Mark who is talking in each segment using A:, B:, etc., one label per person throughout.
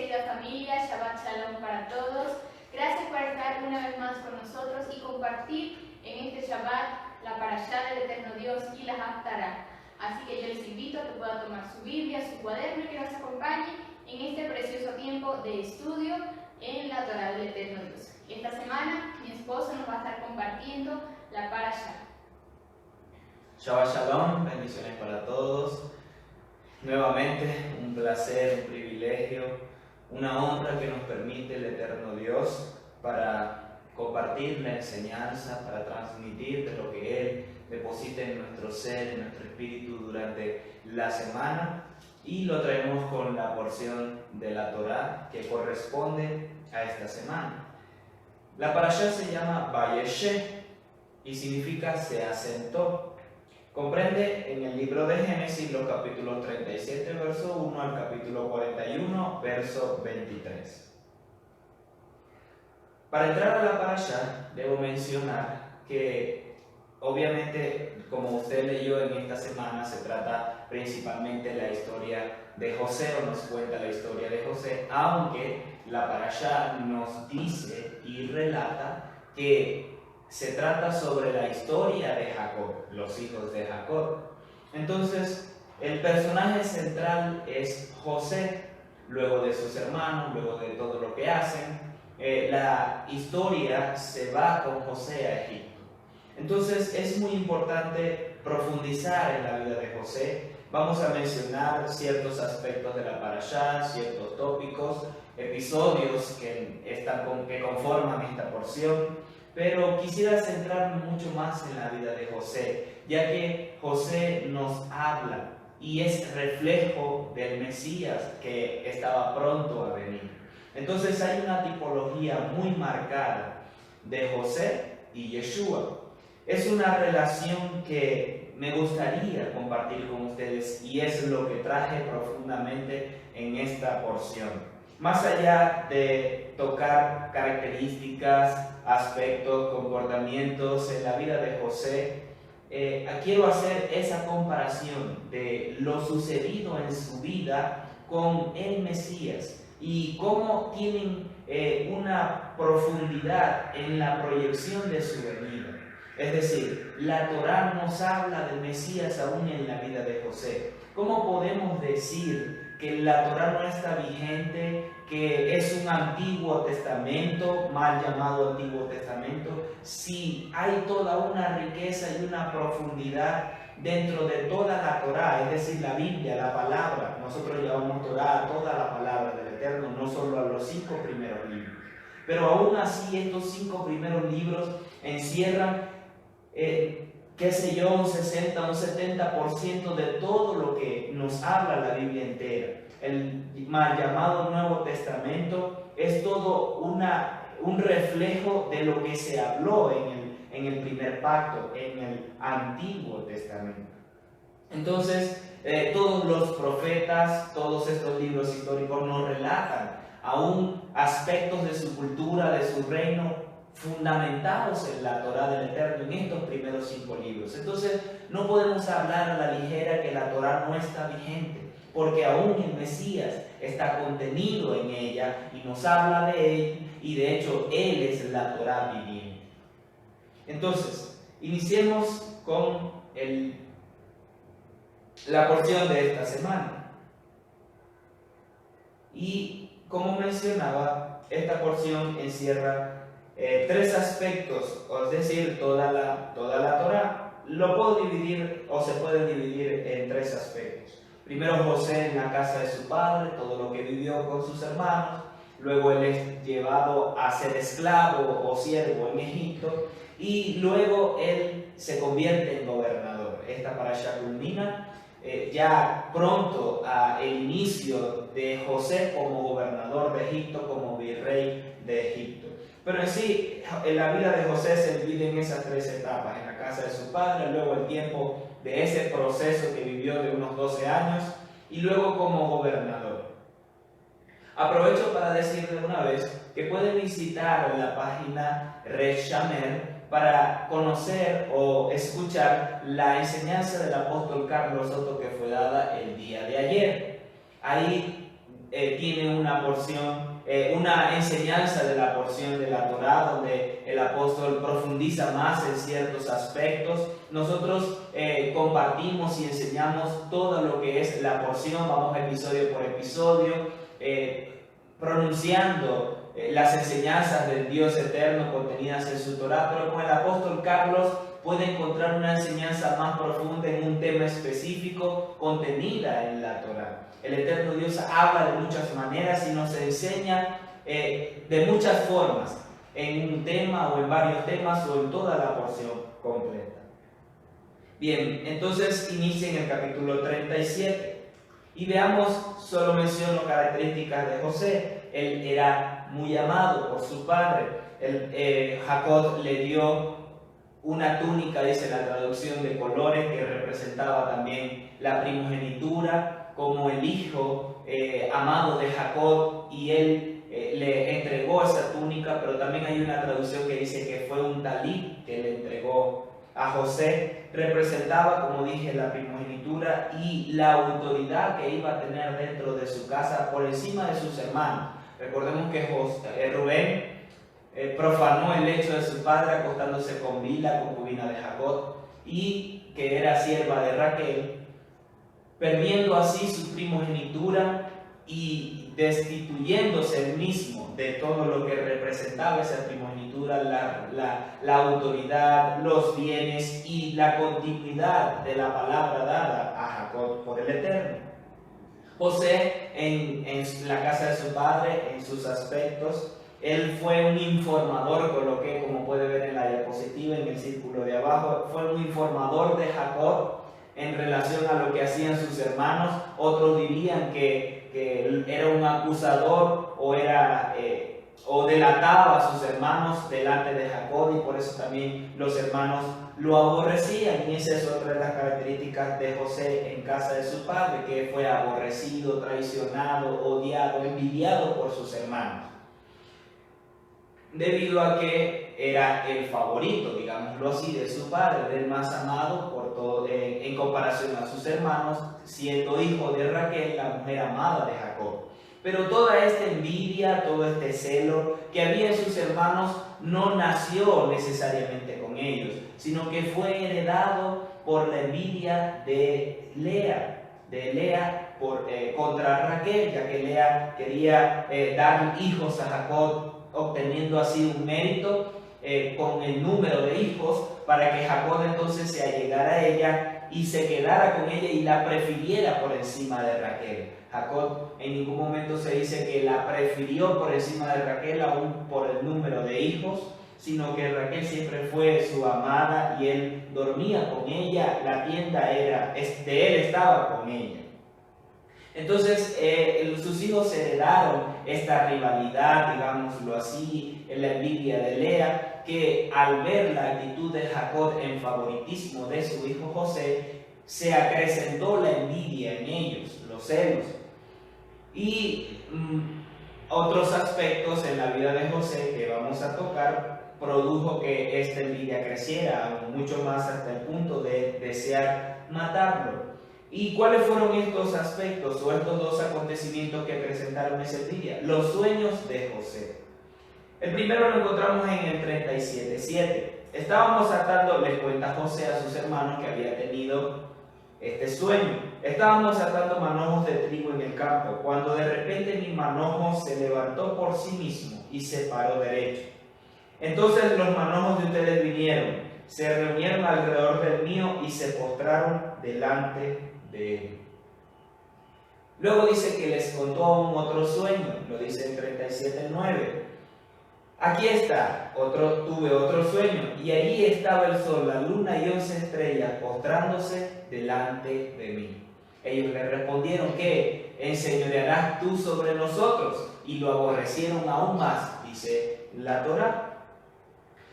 A: querida familia, Shabbat Shalom para todos. Gracias por estar una vez más con nosotros y compartir en este Shabbat la parashá del Eterno Dios y la Haftarah. Así que yo les invito a que puedan tomar su Biblia, su cuaderno y que nos acompañen en este precioso tiempo de estudio en la Torah del Eterno Dios. Esta semana mi esposo nos va a estar compartiendo la parashá.
B: Shabbat Shalom, bendiciones para todos. Nuevamente, un placer, un privilegio, una honra que nos permite el Eterno Dios para compartir la enseñanza, para transmitir de lo que Él deposita en nuestro ser, en nuestro espíritu durante la semana. Y lo traemos con la porción de la Torah que corresponde a esta semana. La parashá se llama Vayeshe y significa se asentó. Comprende en el libro de Génesis los capítulos 37, verso 1 al capítulo 41, verso 23. Para entrar a la parashá, debo mencionar que, obviamente, como usted leyó en esta semana, se trata principalmente de la historia de José, o nos cuenta la historia de José, aunque la parashá nos dice y relata que se trata sobre la historia de Jacob, los hijos de Jacob. Entonces, el personaje central es José, luego de sus hermanos, luego de todo lo que hacen. La historia se va con José a Egipto. Entonces, es muy importante profundizar en la vida de José. Vamos a mencionar ciertos aspectos de la parashá, ciertos tópicos, episodios que conforman esta porción. Pero quisiera centrarme mucho más en la vida de José, ya que José nos habla y es reflejo del Mesías que estaba pronto a venir. Entonces hay una tipología muy marcada de José y Yeshua. Es una relación que me gustaría compartir con ustedes y es lo que traje profundamente en esta porción. Más allá de tocar características, aspectos, comportamientos en la vida de José, quiero hacer esa comparación de lo sucedido en su vida con el Mesías y cómo tienen una profundidad en la proyección de su venida. Es decir, la Torá nos habla del Mesías aún en la vida de José. ¿Cómo podemos decir que la Torá no está vigente, que es un Antiguo Testamento, mal llamado Antiguo Testamento, si hay toda una riqueza y una profundidad dentro de toda la Torá, es decir, la Biblia, la palabra? Nosotros llamamos Torá a toda la palabra del Eterno, no solo a los 5 primeros libros. Pero aún así, estos 5 primeros libros encierran qué sé yo, un 60, un 70% de todo lo que nos habla la Biblia entera. El mal llamado Nuevo Testamento es todo un reflejo de lo que se habló en el primer pacto, en el Antiguo Testamento. Entonces, todos los profetas, todos estos libros históricos nos relatan aún aspectos de su cultura, de su reino, fundamentados en la Torá del Eterno, en estos primeros 5 libros. Entonces, no podemos hablar a la ligera que la Torá no está vigente, porque aún el Mesías está contenido en ella y nos habla de él, y de hecho, él es la Torá viviente. Entonces, iniciemos con la porción de esta semana. Y como mencionaba, esta porción encierra 3 aspectos, es decir, toda la Torá. Lo puedo dividir o se puede dividir en 3 aspectos. Primero, José en la casa de su padre, todo lo que vivió con sus hermanos. Luego él es llevado a ser esclavo o siervo en Egipto. Y luego él se convierte en gobernador. Esta parashá culmina ya pronto el inicio de José como gobernador de Egipto, como virrey de Egipto. Pero en sí, en la vida de José se divide en esas 3 etapas: en la casa de su padre, luego el tiempo de ese proceso que vivió de unos 12 años, y luego como gobernador. Aprovecho para decir de una vez que pueden visitar la página Reshamer para conocer o escuchar la enseñanza del apóstol Carlos Soto que fue dada el día de ayer. Ahí tiene una porción, una enseñanza de la porción de la Torá, donde el apóstol profundiza más en ciertos aspectos. Nosotros compartimos y enseñamos todo lo que es la porción, vamos episodio por episodio, pronunciando las enseñanzas del Dios eterno contenidas en su Torá, pero con el apóstol Carlos puede encontrar una enseñanza más profunda en un tema específico contenida en la Torá. El eterno Dios habla de muchas maneras y nos enseña de muchas formas, en un tema o en varios temas o en toda la porción completa. Bien, entonces inicia en el capítulo 37 y veamos, solo menciono características de José. Él era muy amado por su padre. Jacob le dio una túnica, dice la traducción, de colores, que representaba también la primogenitura, como el hijo amado de Jacob, y él le entregó esa túnica, pero también hay una traducción que dice que fue un talí que le entregó a José. Representaba, como dije, la primogenitura y la autoridad que iba a tener dentro de su casa por encima de sus hermanos. Recordemos que Rubén profanó el lecho de su padre acostándose con Bilha, concubina de Jacob, y que era sierva de Raquel, perdiendo así su primogenitura y destituyéndose él mismo de todo lo que representaba esa primogenitura, la autoridad, los bienes y la continuidad de la palabra dada a Jacob por el Eterno. José, en la casa de su padre, en sus aspectos, él fue un informador, coloqué, como puede ver en la diapositiva, en el círculo de abajo, fue un informador de Jacob en relación a lo que hacían sus hermanos. Otros dirían que era un acusador o delataba a sus hermanos delante de Jacob, y por eso también los hermanos lo aborrecían. Y esa es otra de las características de José en casa de su padre, que fue aborrecido, traicionado, odiado, envidiado por sus hermanos, debido a que era el favorito, digámoslo así, de su padre, del más amado por todo, en comparación a sus hermanos, siendo hijo de Raquel, la mujer amada de Jacob. Pero toda esta envidia, todo este celo que había en sus hermanos no nació necesariamente con ellos, sino que fue heredado por la envidia de Lea contra Raquel, ya que Lea quería dar hijos a Jacob, obteniendo así un mérito con el número de hijos, para que Jacob entonces se allegara a ella y se quedara con ella y la prefiriera por encima de Raquel. Jacob en ningún momento se dice que la prefirió por encima de Raquel, aún por el número de hijos, sino que Raquel siempre fue su amada y él dormía con ella, la tienda de él estaba con ella. Entonces sus hijos heredaron esta rivalidad, digámoslo así, en la envidia de Lea, que al ver la actitud de Jacob en favoritismo de su hijo José, se acrecentó la envidia en ellos, los celos. Y otros aspectos en la vida de José que vamos a tocar produjo que esta envidia creciera mucho más, hasta el punto de desear matarlo. ¿Y cuáles fueron estos aspectos o estos dos acontecimientos que presentaron esa envidia? Los sueños de José. El primero lo encontramos en el 37:7. Estábamos atando, les cuenta José a sus hermanos que había tenido este sueño. Estábamos atando manojos de trigo en el campo, cuando de repente mi manojo se levantó por sí mismo y se paró derecho. Entonces los manojos de ustedes vinieron, se reunieron alrededor del mío y se postraron delante de él. Luego dice que les contó aún otro sueño, lo dice en 37:9. Aquí está, tuve otro sueño, y allí estaba el sol, la luna y 11 estrellas postrándose delante de mí. Ellos le respondieron: ¿qué enseñorearás tú sobre nosotros? Y lo aborrecieron aún más, dice la Torá.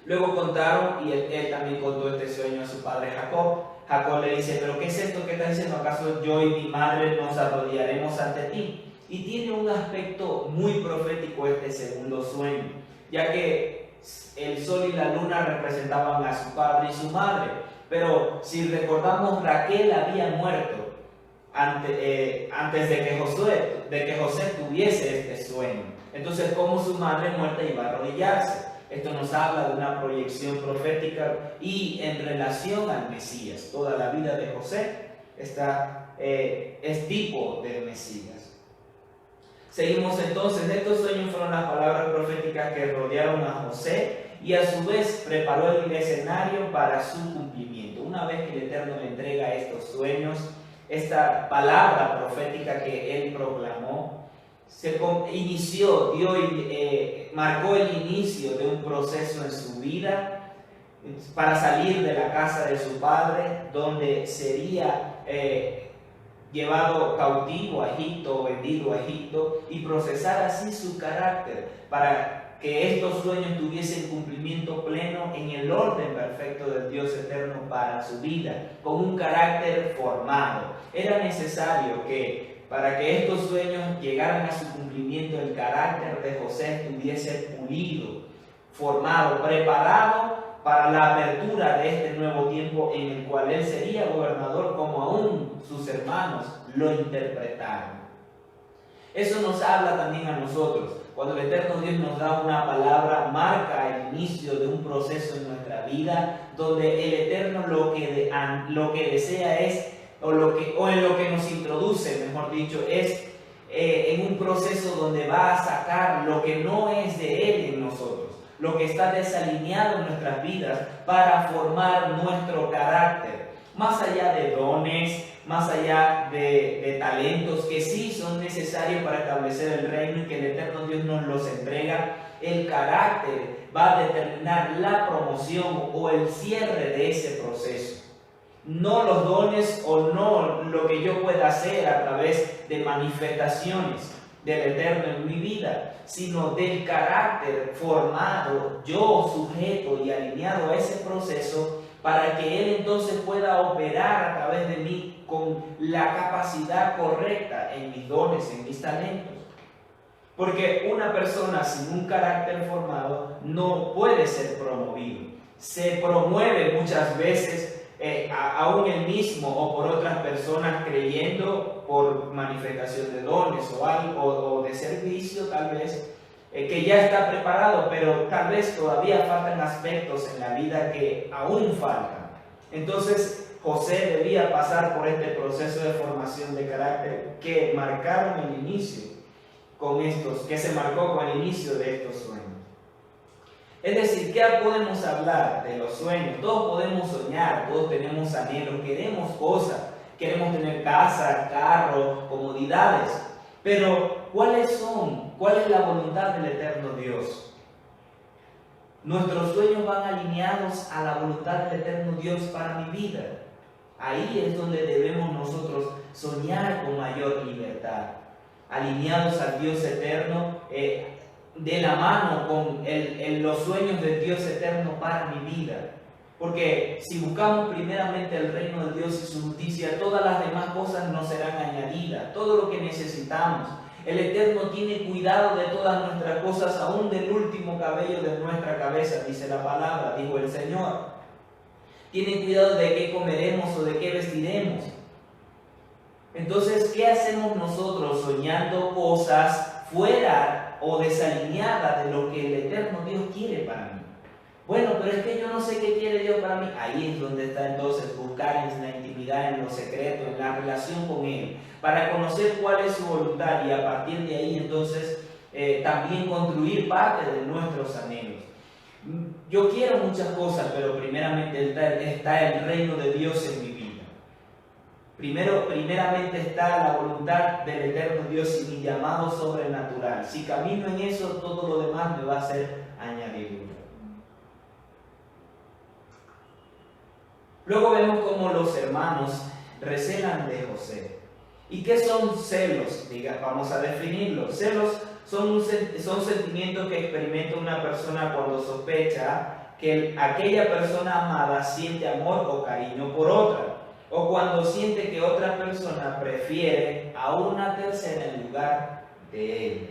B: Luego contaron, y él también contó este sueño a su padre Jacob. Jacob le dice: ¿pero qué es esto que está diciendo? ¿Acaso yo y mi madre nos arrodillaremos ante ti? Y tiene un aspecto muy profético este segundo sueño, ya que el sol y la luna representaban a su padre y su madre. Pero si recordamos, Raquel había muerto antes de que José tuviese este sueño. Entonces, cómo su madre muerta iba a arrodillarse. Esto nos habla de una proyección profética y en relación al Mesías. Toda la vida de José es tipo del Mesías. Seguimos entonces. Estos sueños fueron las palabras proféticas que rodearon a José y a su vez preparó el escenario para su cumplimiento. Una vez que el Eterno le entrega estos sueños, esta palabra profética que él proclamó, marcó el inicio de un proceso en su vida para salir de la casa de su padre, donde sería llevado cautivo a Egipto, vendido a Egipto, y procesar así su carácter para que estos sueños tuviesen cumplimiento pleno en el orden perfecto del Dios eterno para su vida, con un carácter formado. Era necesario que para que estos sueños llegaran a su cumplimiento, el carácter de José estuviese pulido, formado, preparado para la apertura de este nuevo tiempo en el cual él sería gobernador, como aún sus hermanos lo interpretaron. Eso nos habla también a nosotros. Cuando el eterno Dios nos da una palabra, marca el inicio de un proceso en nuestra vida, donde el eterno lo que desea es, o en lo que nos introduce, mejor dicho, es en un proceso donde va a sacar lo que no es de Él en nosotros, lo que está desalineado en nuestras vidas para formar nuestro carácter, más allá de dones, más allá de talentos que sí son necesarios para establecer el reino y que el eterno Dios nos los entrega. El carácter va a determinar la promoción o el cierre de ese proceso. No los dones o no lo que yo pueda hacer a través de manifestaciones del Eterno en mi vida, sino del carácter formado, yo sujeto y alineado a ese proceso, para que Él entonces pueda operar a través de mí con la capacidad correcta en mis dones, en mis talentos. Porque una persona sin un carácter formado no puede ser promovido. Se promueve muchas veces aún él mismo o por otras personas, creyendo por manifestación de dones o algo o de servicio tal vez, que ya está preparado, pero tal vez todavía faltan aspectos en la vida que aún faltan. Entonces José debía pasar por este proceso de formación de carácter que marcaron el inicio que se marcó con el inicio de estos sueños. Es decir, ¿qué podemos hablar de los sueños? Todos podemos soñar, todos tenemos anhelos, queremos cosas, queremos tener casa, carro, comodidades, pero ¿cuáles son? ¿Cuál es la voluntad del eterno Dios? Nuestros sueños van alineados a la voluntad del eterno Dios para mi vida. Ahí es donde debemos nosotros soñar con mayor libertad, alineados al Dios eterno, de la mano con los sueños del Dios eterno para mi vida. Porque si buscamos primeramente el reino de Dios y su justicia, todas las demás cosas nos serán añadidas, todo lo que necesitamos. El Eterno tiene cuidado de todas nuestras cosas, aún del último cabello de nuestra cabeza, dice la palabra, dijo el Señor. Tiene cuidado de qué comeremos o de qué vestiremos. Entonces, ¿qué hacemos nosotros soñando cosas fuera o desalineadas de lo que el eterno Dios quiere para mí? Bueno, pero es que yo no sé qué quiere Dios para mí. Ahí es donde está entonces buscar en la intimidad, en lo secreto, en la relación con Él, para conocer cuál es su voluntad y a partir de ahí entonces también construir parte de nuestros anhelos. Yo quiero muchas cosas, pero primeramente está el reino de Dios en mi vida. Primeramente está la voluntad del eterno Dios y mi llamado sobrenatural. Si camino en eso, todo lo demás me va a ser añadido. Luego vemos cómo los hermanos recelan de José. ¿Y qué son celos? Vamos a definirlos. Celos son sentimientos que experimenta una persona cuando sospecha que aquella persona amada siente amor o cariño por otra, o cuando siente que otra persona prefiere a una tercera en lugar de él.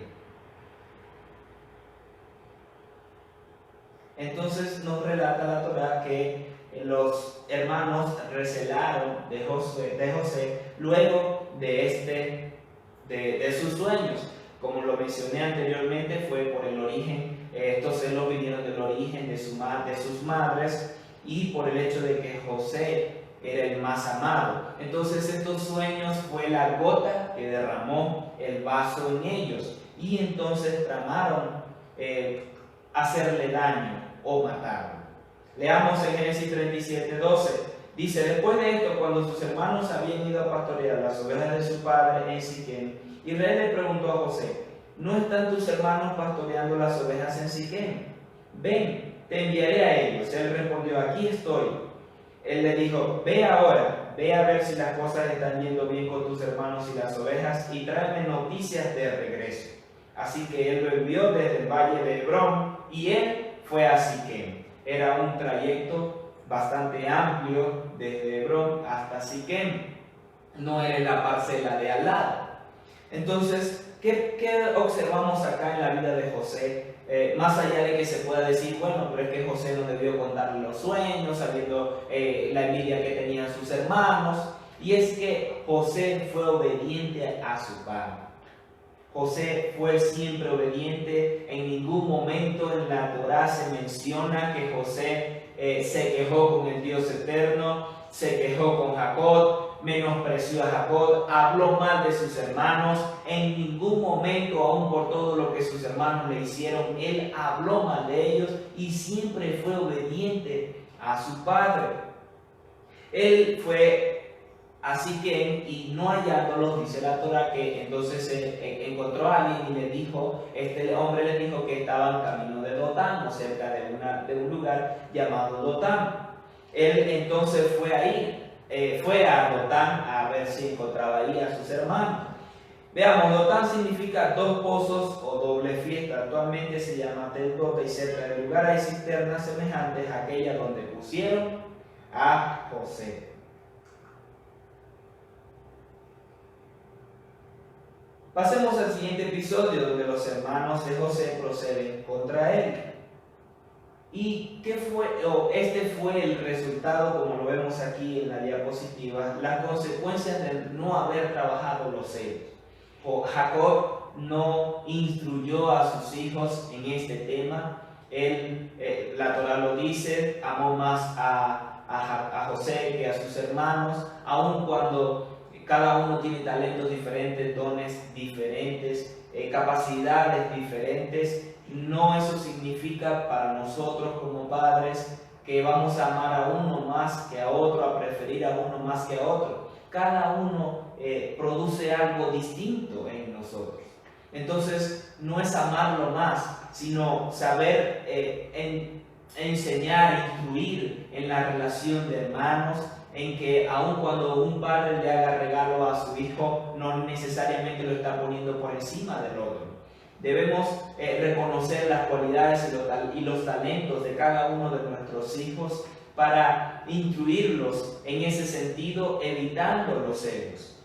B: Entonces nos relata la Torá que los hermanos recelaron de José luego de sus sueños. Como lo mencioné anteriormente, fue por el origen, estos celos vinieron del origen de sus madres y por el hecho de que José era el más amado. Entonces estos sueños fue la gota que derramó el vaso en ellos y entonces tramaron hacerle daño o matarlo. Leamos en Génesis 37:12. Dice: después de esto, cuando sus hermanos habían ido a pastorear las ovejas de su padre en Siquem, Israel le preguntó a José: ¿no están tus hermanos pastoreando las ovejas en Siquem? Ven, te enviaré a ellos. Él respondió: aquí estoy. Él le dijo: ve ahora, ve a ver si las cosas están yendo bien con tus hermanos y las ovejas, y tráeme noticias de regreso. Así que él lo envió desde el valle de Hebrón, y él fue a Siquem. Era un trayecto bastante amplio desde Hebrón hasta Siquem. No era la parcela de al lado. Entonces, ¿qué observamos acá en la vida de José? Más allá de que se pueda decir, bueno, pero es que José no debió contarle los sueños, sabiendo la envidia que tenían sus hermanos. Y es que José fue obediente a su padre. José fue siempre obediente. En ningún momento en la Torá se menciona que José se quejó con el Dios eterno, se quejó con Jacob, menospreció a Jacob, habló mal de sus hermanos. En ningún momento, aun por todo lo que sus hermanos le hicieron, él habló mal de ellos y siempre fue obediente a su padre. Él fue a Siquem y no hallándolos, dice la Torá, que entonces encontró a alguien y le dijo, este hombre le dijo que estaba en camino de Dotán, o cerca de un lugar llamado Dotán. Él entonces fue ahí, fue a Dotán a ver si encontraba ahí a sus hermanos. Veamos, Dotán significa dos pozos o doble fiesta. Actualmente se llama Teldota y cerca del lugar hay cisternas semejantes a aquella donde pusieron a José. Pasemos al siguiente episodio donde los hermanos de José proceden contra él. ¿Y qué fue? Este fue el resultado, como lo vemos aquí en la diapositiva, las consecuencias de no haber trabajado los celos. Jacob no instruyó a sus hijos en este tema. Él, la Torá lo dice, amó más a José que a sus hermanos, aun cuando cada uno tiene talentos diferentes, dones diferentes, capacidades diferentes. No eso significa para nosotros como padres que vamos a amar a uno más que a otro, a preferir a uno más que a otro. Cada uno produce algo distinto en nosotros. Entonces no es amarlo más, sino saber enseñar, instruir en la relación de hermanos, en que aun cuando un padre le haga regalo a su hijo, no necesariamente lo está poniendo por encima del otro. Debemos reconocer las cualidades y los talentos de cada uno de nuestros hijos para instruirlos en ese sentido, evitando los celos,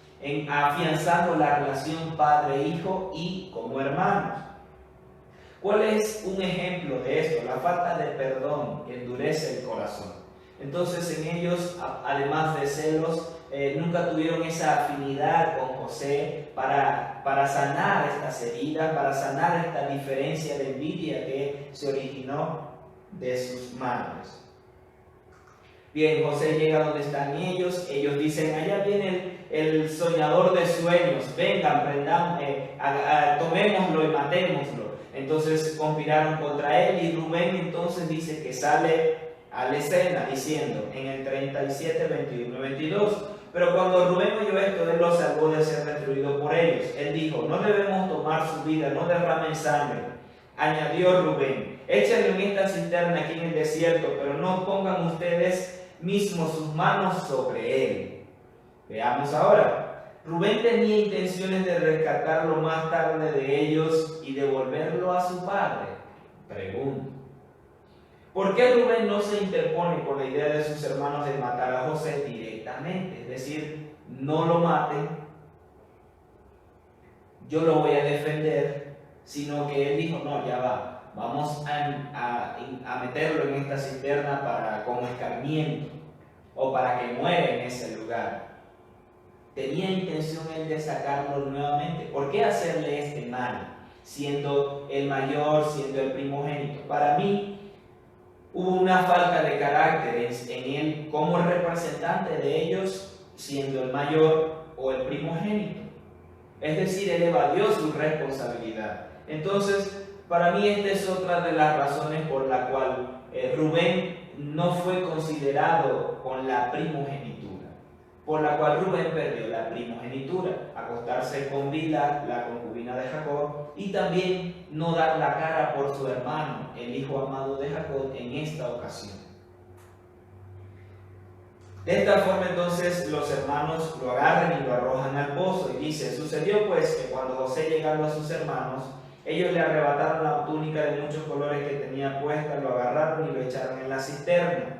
B: afianzando la relación padre-hijo y como hermanos. ¿Cuál es un ejemplo de esto? La falta de perdón que endurece el corazón. Entonces en ellos, además de celos, nunca tuvieron esa afinidad con José para sanar estas heridas, para sanar esta diferencia de envidia que se originó de sus madres. Bien, José llega donde están ellos dicen, allá viene el soñador de sueños, vengan, tomémoslo y matémoslo. Entonces conspiraron contra él y Rubén entonces dice que sale a la escena diciendo en el 37, 21 y 22, pero cuando Rubén oyó esto, él lo salvó de ser destruido por ellos. Él dijo, no debemos tomar su vida, no derramen sangre. Añadió Rubén, échenlo en esta cisterna aquí en el desierto, pero no pongan ustedes mismos sus manos sobre él. Veamos ahora. Rubén tenía intenciones de rescatarlo más tarde de ellos y devolverlo a su padre. Pregunto, ¿por qué Rubén no se interpone con la idea de sus hermanos de matar a José directamente? Es decir, no lo maten, yo lo voy a defender, sino que él dijo, no, ya va, vamos a meterlo en esta cisterna como escarmiento o para que muera en ese lugar. ¿Tenía intención él de sacarlo nuevamente? ¿Por qué hacerle este mal, siendo el mayor, siendo el primogénito? Para mí hubo una falta de carácter en él como representante de ellos, siendo el mayor o el primogénito. Es decir, él evadió su responsabilidad. Entonces, para mí esta es otra de las razones por la cual Rubén no fue considerado con la primogenitura, por la cual Rubén perdió la primogenitura, acostarse con Bilha, la concubina de Jacob, y también no dar la cara por su hermano, el hijo amado de Jacob, en esta ocasión. De esta forma entonces los hermanos lo agarran y lo arrojan al pozo, y dice: sucedió pues que cuando José llegando a sus hermanos, ellos le arrebataron la túnica de muchos colores que tenía puesta, lo agarraron y lo echaron en la cisterna.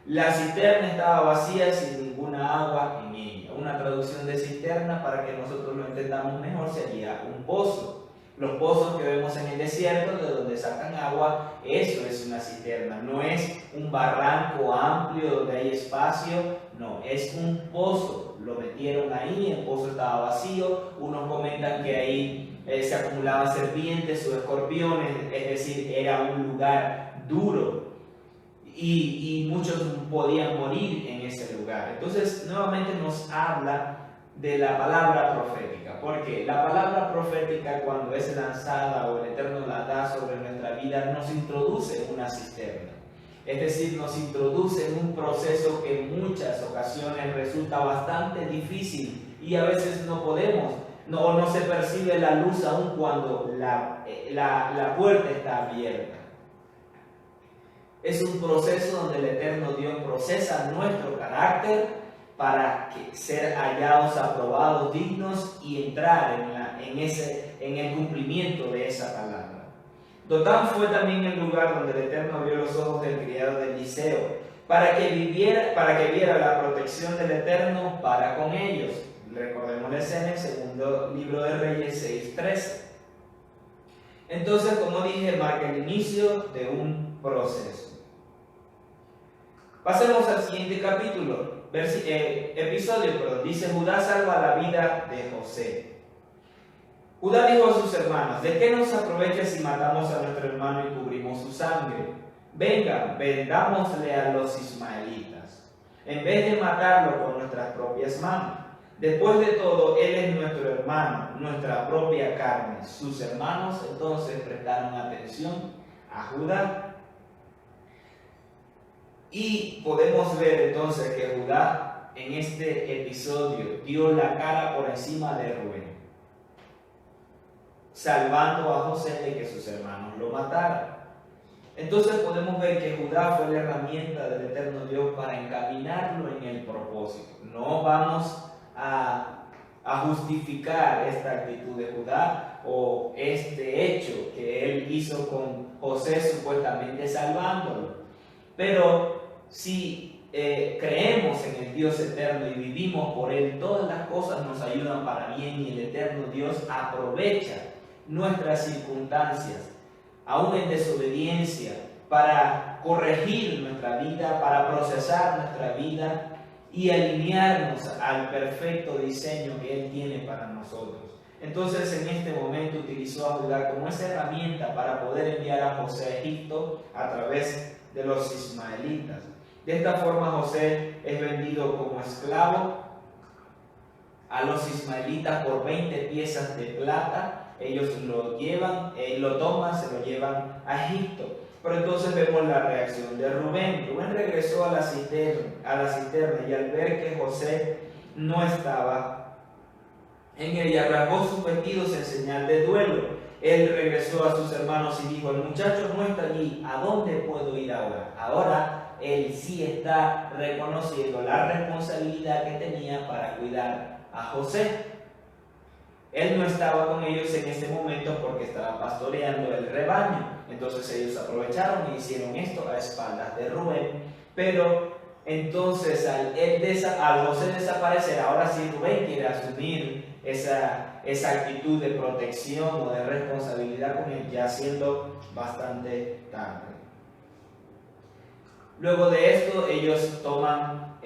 B: La cisterna estaba vacía sin ninguna agua en ella. Una traducción de cisterna, para que nosotros lo entendamos mejor, sería un pozo. Los pozos que vemos en el desierto, de donde sacan agua, eso es una cisterna. No es un barranco amplio donde hay espacio, no, es un pozo. Lo metieron ahí, el pozo estaba vacío. Unos comentan que ahí se acumulaban serpientes o escorpiones, es decir, era un lugar duro y muchos podían morir en ese lugar. Entonces, nuevamente nos habla de la palabra profética, porque la palabra profética, cuando es lanzada o el Eterno la da sobre nuestra vida, nos introduce en una cisterna. Es decir, nos introduce en un proceso que en muchas ocasiones resulta bastante difícil y a veces no podemos, no se percibe la luz aun cuando la puerta está abierta. Es un proceso donde el Eterno Dios procesa nuestro carácter para ser hallados, aprobados, dignos y entrar en el cumplimiento de esa palabra. Dotán fue también el lugar donde el Eterno abrió los ojos del criado de Eliseo para que viera la protección del Eterno para con ellos. Recordemos la escena en el segundo libro de Reyes 6:13. Entonces, como dije, marca el inicio de un proceso. Pasemos al siguiente capítulo, episodio. Dice: Judá salva la vida de José. Judá dijo a sus hermanos: ¿de qué nos aprovecha si matamos a nuestro hermano y cubrimos su sangre? Vengan, vendámosle a los ismaelitas, en vez de matarlo con nuestras propias manos. Después de todo, él es nuestro hermano, nuestra propia carne. Sus hermanos entonces prestaron atención a Judá. Y podemos ver entonces que Judá en este episodio dio la cara por encima de Rubén, salvando a José de que sus hermanos lo mataran. Entonces podemos ver que Judá fue la herramienta del Eterno Dios para encaminarlo en el propósito. No vamos a justificar esta actitud de Judá o este hecho que él hizo con José, supuestamente salvándolo. Pero si creemos en el Dios eterno y vivimos por Él, todas las cosas nos ayudan para bien, y el eterno Dios aprovecha nuestras circunstancias, aún en desobediencia, para corregir nuestra vida, para procesar nuestra vida y alinearnos al perfecto diseño que Él tiene para nosotros. Entonces, en este momento utilizó a Judá como esa herramienta para poder enviar a José a Egipto a través de los ismaelitas. De esta forma, José es vendido como esclavo a los ismaelitas por 20 piezas de plata. Ellos lo llevan, lo toman, se lo llevan a Egipto. Pero entonces vemos la reacción de Rubén. Rubén regresó a la cisterna y al ver que José no estaba en ella, rasgó sus vestidos en señal de duelo. Él regresó a sus hermanos y dijo: el muchacho no está allí, ¿a dónde puedo ir ahora? Ahora él sí está reconociendo la responsabilidad que tenía para cuidar a José. Él no estaba con ellos en ese momento porque estaba pastoreando el rebaño. Entonces ellos aprovecharon y hicieron esto a espaldas de Rubén. Pero Entonces, al José desaparecer, ahora sí Rubén quiere asumir esa actitud de protección o de responsabilidad con él, ya siendo bastante tarde. Luego de esto, ellos toman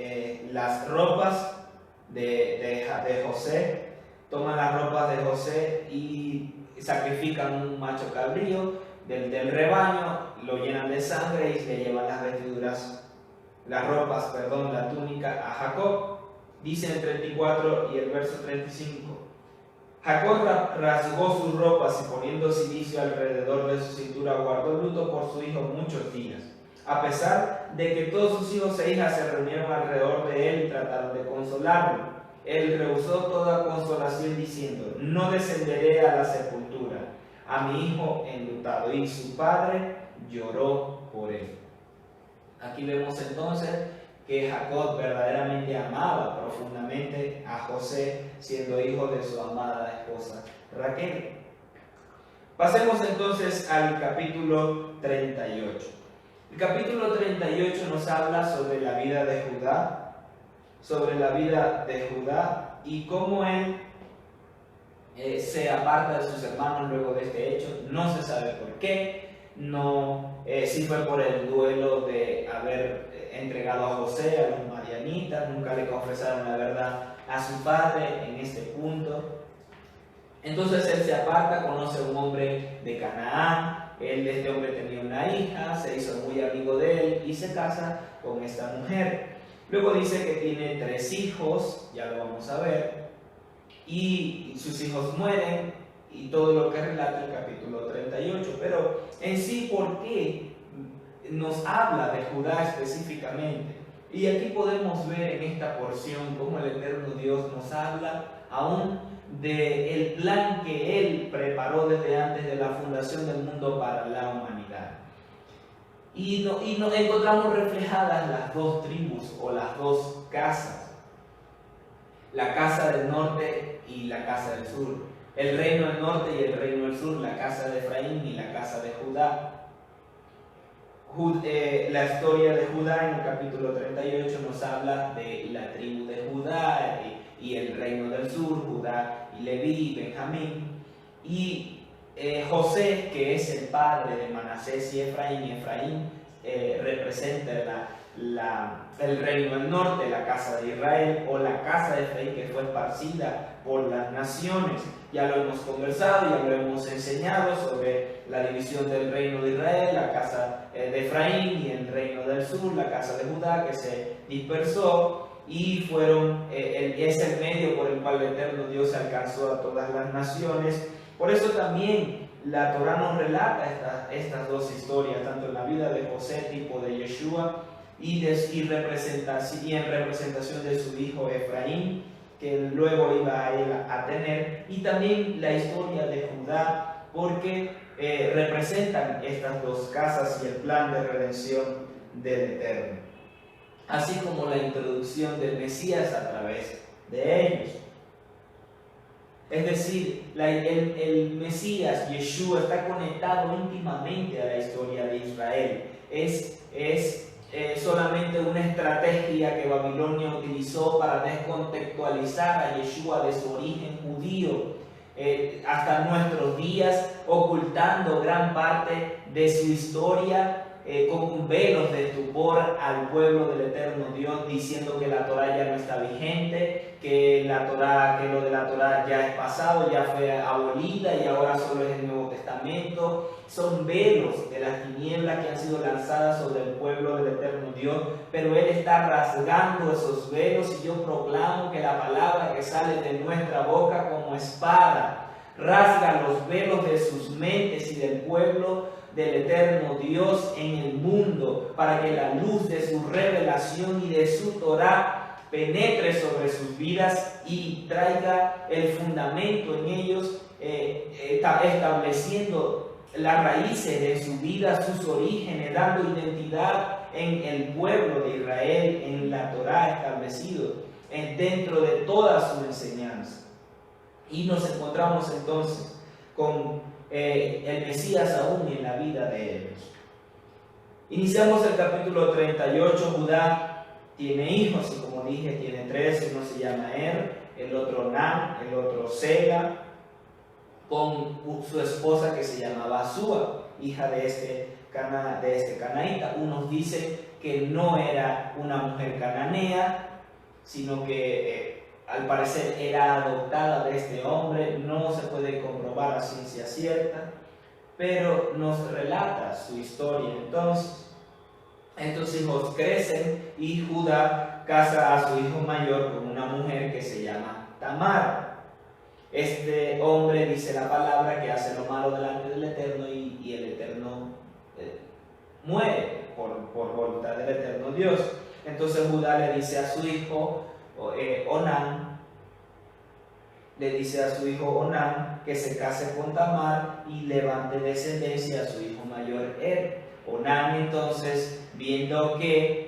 B: las ropas de José, toman las ropas de José y sacrifican un macho cabrío del rebaño, lo llenan de sangre y le llevan la túnica a Jacob. Dice en el 34 y el verso 35: Jacob rasgó sus ropas y poniendo cilicio alrededor de su cintura guardó luto por su hijo muchos días, a pesar de que todos sus hijos e hijas se reunieron alrededor de él y trataron de consolarlo. Él rehusó toda consolación diciendo: no descenderé a la sepultura a mi hijo enlutado. Y su padre lloró por él. Aquí vemos entonces que Jacob verdaderamente amaba profundamente a José, siendo hijo de su amada esposa Raquel. Pasemos entonces al capítulo 38. El capítulo 38 nos habla sobre la vida de Judá, y cómo él se aparta de sus hermanos luego de este hecho. No se sabe por qué, si fue por el duelo de haber entregado a José a los madianitas, nunca le confesaron la verdad a su padre en este punto. Entonces él se aparta, conoce a un hombre de Canaán. Este hombre tenía una hija, se hizo muy amigo de él y se casa con esta mujer. Luego dice que tiene 3 hijos, ya lo vamos a ver, y sus hijos mueren, y todo lo que relata el capítulo 38. Pero en sí, ¿por qué nos habla de Judá específicamente? Y aquí podemos ver en esta porción cómo el eterno Dios nos habla aún del plan que Él preparó desde antes de la fundación del mundo para la humanidad. Y nos encontramos reflejadas las 2 tribus o las 2 casas, la casa del norte y la casa del sur, el reino del norte y el reino del sur, la casa de Efraín y la casa de Judá. La historia de Judá en el capítulo 38 nos habla de la tribu de Judá y el reino del sur, Judá y Leví, Benjamín, y José, que es el padre de Manasés y Efraín representa el reino del norte, la casa de Israel, o la casa de Efraín, que fue esparcida por las naciones. Ya lo hemos conversado, ya lo hemos enseñado sobre la división del reino de Israel, la casa de Efraín, y el reino del sur, la casa de Judá, que se dispersó y es el medio por el cual el eterno Dios alcanzó a todas las naciones. Por eso también la Torá nos relata estas 2 historias, tanto en la vida de José, tipo de Yeshua, y en representación de su hijo Efraín, que luego iba a él a tener, y también la historia de Judá, porque representan estas 2 casas y el plan de redención del Eterno, así como la introducción del Mesías a través de ellos. Es decir, el Mesías, Yeshua, está conectado íntimamente a la historia de Israel. Es solamente una estrategia que Babilonia utilizó para descontextualizar a Yeshua de su origen judío hasta nuestros días, ocultando gran parte de su historia con velos de estupor al pueblo del eterno Dios, diciendo que la Torá ya no está vigente, que lo de la Torá ya es pasado, ya fue abolida y ahora solo es el Nuevo Testamento. Son velos de las tinieblas que han sido lanzadas sobre el pueblo del eterno Dios, pero Él está rasgando esos velos, y yo proclamo que la palabra que sale de nuestra boca como espada rasga los velos de sus mentes y del pueblo del eterno Dios en el mundo, para que la luz de su revelación y de su Torá penetre sobre sus vidas y traiga el fundamento en ellos, estableciendo las raíces de su vida, sus orígenes, dando identidad en el pueblo de Israel, en la Torá establecido, dentro de toda su enseñanza. Y nos encontramos entonces con el Mesías aún en la vida de ellos. Iniciamos el capítulo 38. Judá tiene hijos y como dije tiene tres, uno se llama el otro Nan, el otro Sela, con su esposa que se llamaba Súa, hija de este canaíta. Unos dicen que no era una mujer cananea, sino que al parecer era adoptada de este hombre, no se puede comprobar a ciencia cierta, pero nos relata su historia. Entonces, estos hijos crecen y Judá casa a su hijo mayor con una mujer que se llama Tamar. Este hombre, dice la palabra, que hace lo malo delante del Eterno y el Eterno muere por voluntad del Eterno Dios. Entonces Judá le dice a su hijo Onán, que se case con Tamar y levante descendencia a su hijo mayor Onán entonces, viendo que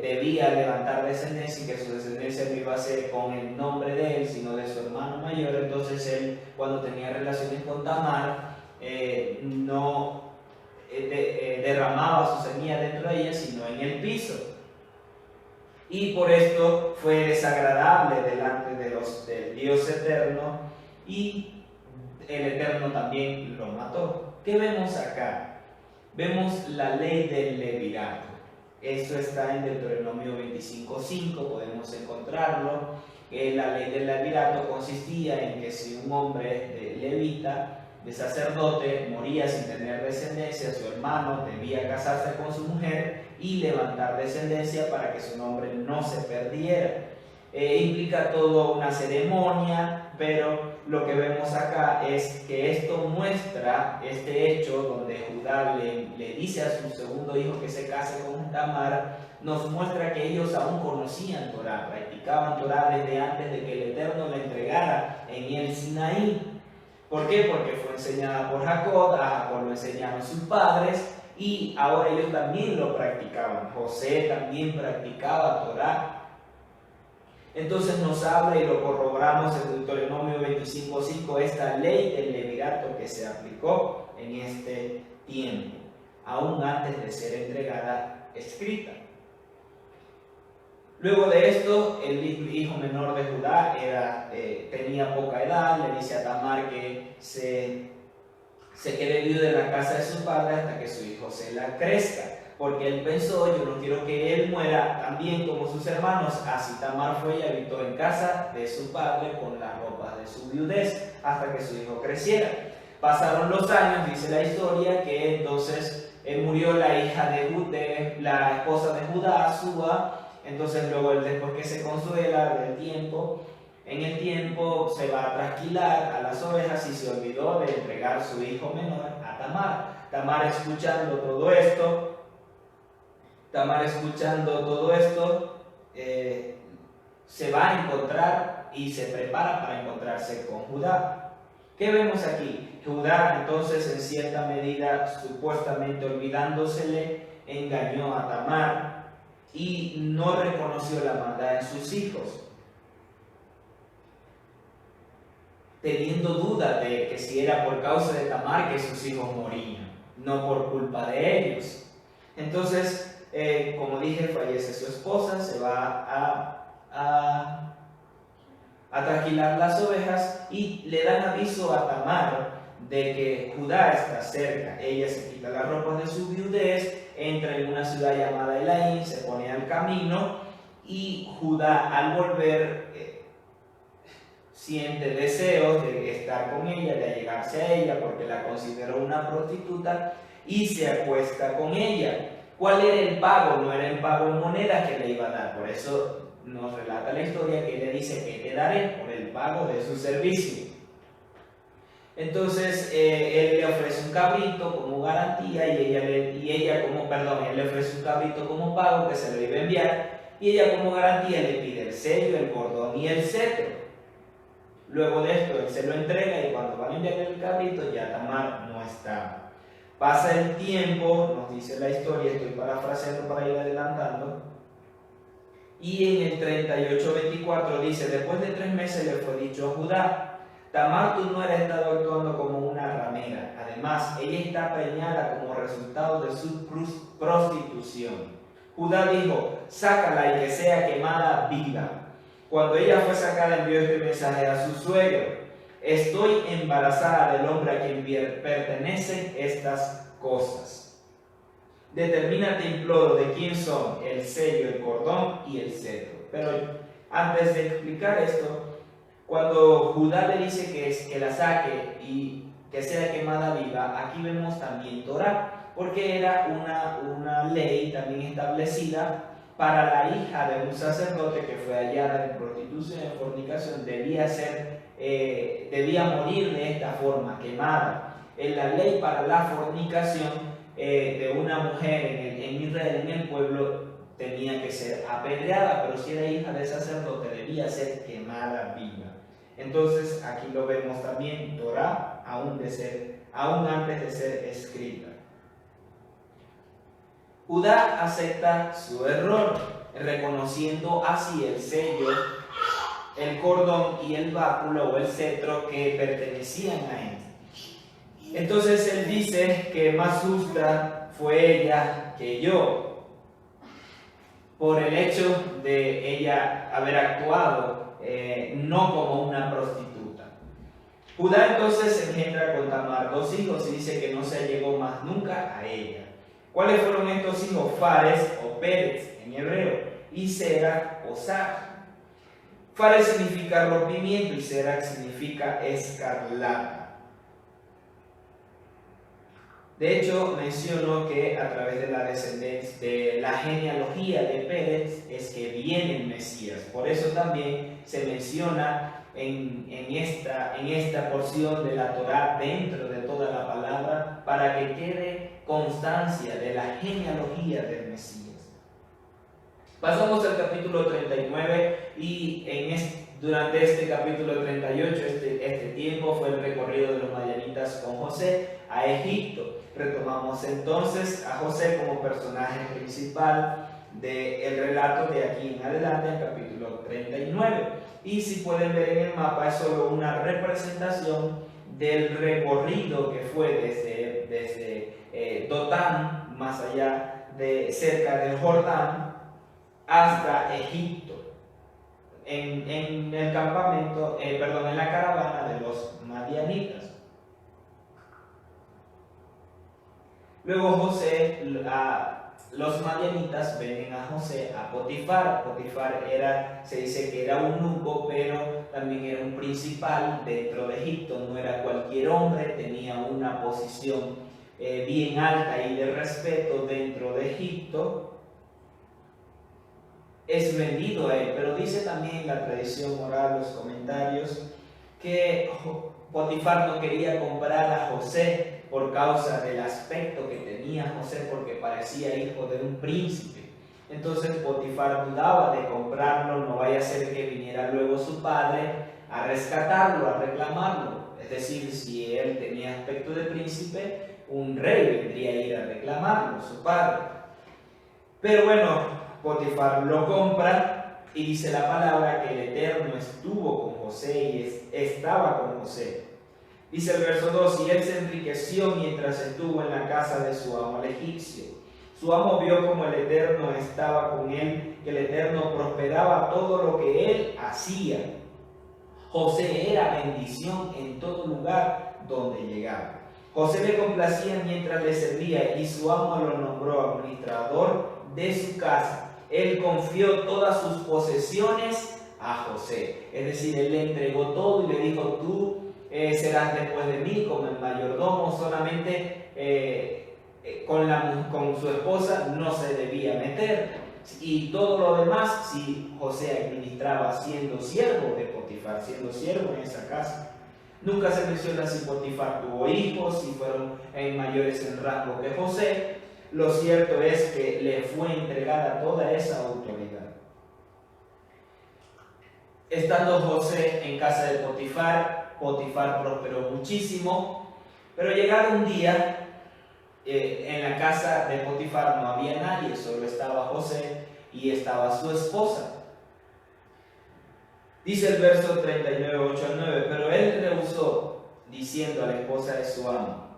B: debía levantar descendencia y que su descendencia no iba a ser con el nombre de él, sino de su hermano mayor, entonces él, cuando tenía relaciones con Tamar, no derramaba su semilla dentro de ella, sino en el piso. Y por esto fue desagradable delante del Dios eterno, y el Eterno también lo mató. ¿Qué vemos acá? Vemos la ley del levirato. Eso está en Deuteronomio 25:5, podemos encontrarlo. La ley del levirato consistía en que si un hombre levita, de sacerdote, moría sin tener descendencia, su hermano debía casarse con su mujer y levantar descendencia para que su nombre no se perdiera. Implica toda una ceremonia, pero lo que vemos acá es que esto muestra este hecho donde Judá le dice a su segundo hijo que se case con Tamar, nos muestra que ellos aún conocían Torah, practicaban Torah desde antes de que el Eterno la entregara en el Sinaí. ¿Por qué? Porque fue enseñada por Jacob, a Jacob lo enseñaron sus padres y ahora ellos también lo practicaban. José también practicaba Torah. Entonces nos habla y lo corroboramos en Deuteronomio 25:5, esta ley del levirato que se aplicó en este tiempo, aún antes de ser entregada escrita. Luego de esto, el hijo menor de Judá tenía poca edad, le dice a Tamar que se quede viudo en la casa de su padre hasta que su hijo Sela crezca. Porque él pensó, yo no quiero que él muera también como sus hermanos. Así Tamar fue y habitó en casa de su padre con las ropas de su viudez hasta que su hijo creciera. Pasaron los años, dice la historia, que entonces murió la hija la esposa de Judá, Súa. Entonces luego él, después que se consuela en el tiempo se va a trasquilar a las ovejas y se olvidó de entregar su hijo menor a Tamar. Tamar escuchando todo esto, se va a encontrar y se prepara para encontrarse con Judá. ¿Qué vemos aquí? Judá entonces en cierta medida, supuestamente olvidándosele, engañó a Tamar y no reconoció la maldad en sus hijos, teniendo duda de que si era por causa de Tamar que sus hijos morían, no por culpa de ellos. Entonces, como dije, fallece su esposa, se va a trasquilar las ovejas y le dan aviso a Tamar de que Judá está cerca. Ella se quita las ropas de su viudez, entra en una ciudad llamada Elaim, se pone al camino y Judá al volver siente deseos de estar con ella, de allegarse a ella porque la consideró una prostituta y se acuesta con ella. ¿Cuál era el pago? No era el pago en moneda que le iba a dar, por eso nos relata la historia que le dice que te daré por el pago de su servicio. Entonces él le ofrece un cabrito como garantía él le ofrece un cabrito como pago que se lo iba a enviar y ella como garantía le pide el sello, el cordón y el cetro. Luego de esto él se lo entrega y cuando van a enviarle el cabrito ya Tamar no está. Pasa el tiempo, nos dice la historia, estoy parafraseando para ir adelantando, y en el 38:24 dice, después de 3 meses le fue dicho a Judá, Tamar, tú no has estado actuando como una ramera, además ella está preñada como resultado de su prostitución. Judá dijo: sácala y que sea quemada viva. Cuando ella fue sacada, envió este mensaje a su suegro: estoy embarazada del hombre a quien pertenecen estas cosas. Determínate, imploro, de quién son el sello, el cordón y el cetro. Pero antes de explicar esto, cuando Judá le dice que la saque y que sea quemada viva, aquí vemos también Torá, porque era una ley también establecida para la hija de un sacerdote que fue hallada en prostitución, en fornicación, debía morir de esta forma, quemada. En la ley para la fornicación de una mujer en Israel, en el pueblo, tenía que ser apedreada, pero si era hija de sacerdote, debía ser quemada viva. Entonces aquí lo vemos también, Torá, aún antes de ser escrita. Judá acepta su error, reconociendo así el sello, el cordón y el báculo o el cetro que pertenecían a él. Entonces él dice que más justa fue ella que yo, por el hecho de ella haber actuado no como una prostituta. Judá entonces engendra con Tamar 2 hijos y dice que no se llegó más nunca a ella. ¿Cuáles fueron estos hijos? Fares o Pérez en hebreo, y Sera o Sar. Fares significa rompimiento y Sera significa escarlata. De hecho, menciono que a través de la descendencia, de la genealogía de Pérez, es que viene el Mesías. Por eso también se menciona en esta porción de la Torá, dentro de toda la palabra, para que quede constancia de la genealogía del Mesías. Pasamos al capítulo 39 y durante este capítulo 38, este tiempo fue el recorrido de los madianitas con José a Egipto. Retomamos entonces a José como personaje principal del relato de aquí en adelante, el capítulo 39. Y si pueden ver en el mapa, es solo una representación del recorrido que fue desde Dotán, más allá cerca del Jordán, hasta Egipto, en el campamento, en la caravana de los madianitas. Luego los madianitas venden a José a Potifar. Potifar se dice que era un eunuco, pero también era un principal dentro de Egipto. No era cualquier hombre, tenía una posición bien alta y de respeto dentro de Egipto. Es vendido a él, pero dice también la tradición oral, los comentarios, que Potifar no quería comprar a José por causa del aspecto que tenía José, porque parecía hijo de un príncipe. Entonces Potifar dudaba de comprarlo, no vaya a ser que viniera luego su padre a rescatarlo, a reclamarlo. Es decir, si él tenía aspecto de príncipe, un rey vendría a ir a reclamarlo, su padre. Pero bueno, Potifar lo compra y dice la palabra que el Eterno estuvo con José y estaba con José. Dice el verso 2: y él se enriqueció mientras estuvo en la casa de su amo el egipcio. Su amo vio como el Eterno estaba con él, que el Eterno prosperaba todo lo que él hacía. José era bendición en todo lugar donde llegaba. José le complacía mientras le servía y su amo lo nombró administrador de su casa. Él confió todas sus posesiones a José. Es decir, él le entregó todo y le dijo: tú serás después de mí como el mayordomo. Solamente con su esposa no se debía meter, y todo lo demás, si José administraba siendo siervo de Potifar, siendo siervo en esa casa. Nunca se menciona si Potifar tuvo hijos, si fueron mayores en rango que José. Lo cierto es que le fue entregada toda esa autoridad. Estando José en casa de Potifar, Potifar prosperó muchísimo, pero llegado un día, en la casa de Potifar no había nadie, solo estaba José y estaba su esposa. Dice el verso 39, 8 al 9, pero él rehusó, diciendo a la esposa de su amo: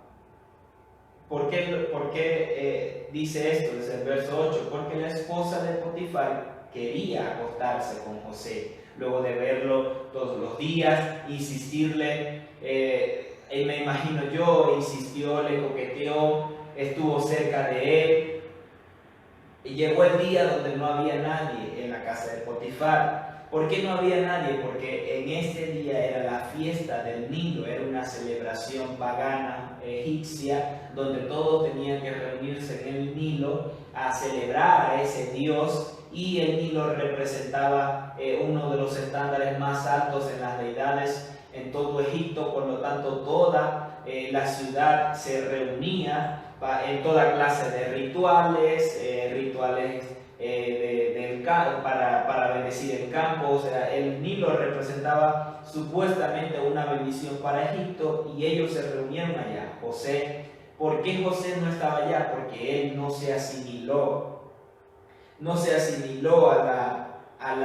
B: por qué dice esto desde el verso 8? Porque la esposa de Potifar quería acostarse con José, luego de verlo todos los días, insistirle, me imagino yo, insistió, le coqueteó, estuvo cerca de él. Y llegó el día donde no había nadie en la casa de Potifar. ¿Por qué no había nadie? Porque en ese día era la fiesta del Nilo, era una celebración pagana egipcia, donde todos tenían que reunirse en el Nilo a celebrar a ese dios, y el Nilo representaba uno de los estándares más altos en las deidades en todo Egipto. Por lo tanto, toda la ciudad se reunía en toda clase de rituales, para bendecir el campo. O sea, el Nilo representaba supuestamente una bendición para Egipto, y ellos se reunieron allá. ¿Por qué José no estaba allá? Porque él no se asimiló a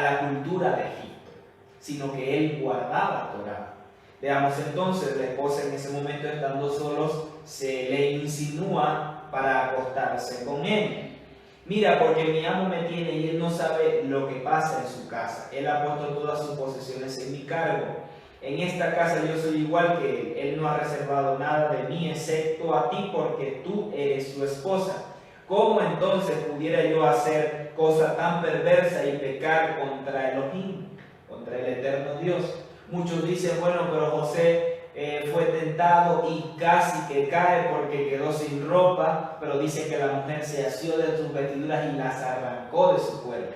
B: la cultura de Egipto, sino que él guardaba Torá. Veamos entonces, la esposa en ese momento, estando solos, se le insinúa para acostarse con él. Mira, porque mi amo me tiene y él no sabe lo que pasa en su casa. Él ha puesto todas sus posesiones en mi cargo. En esta casa yo soy igual que él. Él no ha reservado nada de mí excepto a ti, porque tú eres su esposa. ¿Cómo entonces pudiera yo hacer cosa tan perversa y pecar contra Elohim, contra el eterno Dios? Muchos dicen, bueno, pero José fue tentado y casi que cae porque quedó sin ropa, pero dice que la mujer se asió de sus vestiduras y las arrancó de su cuerpo.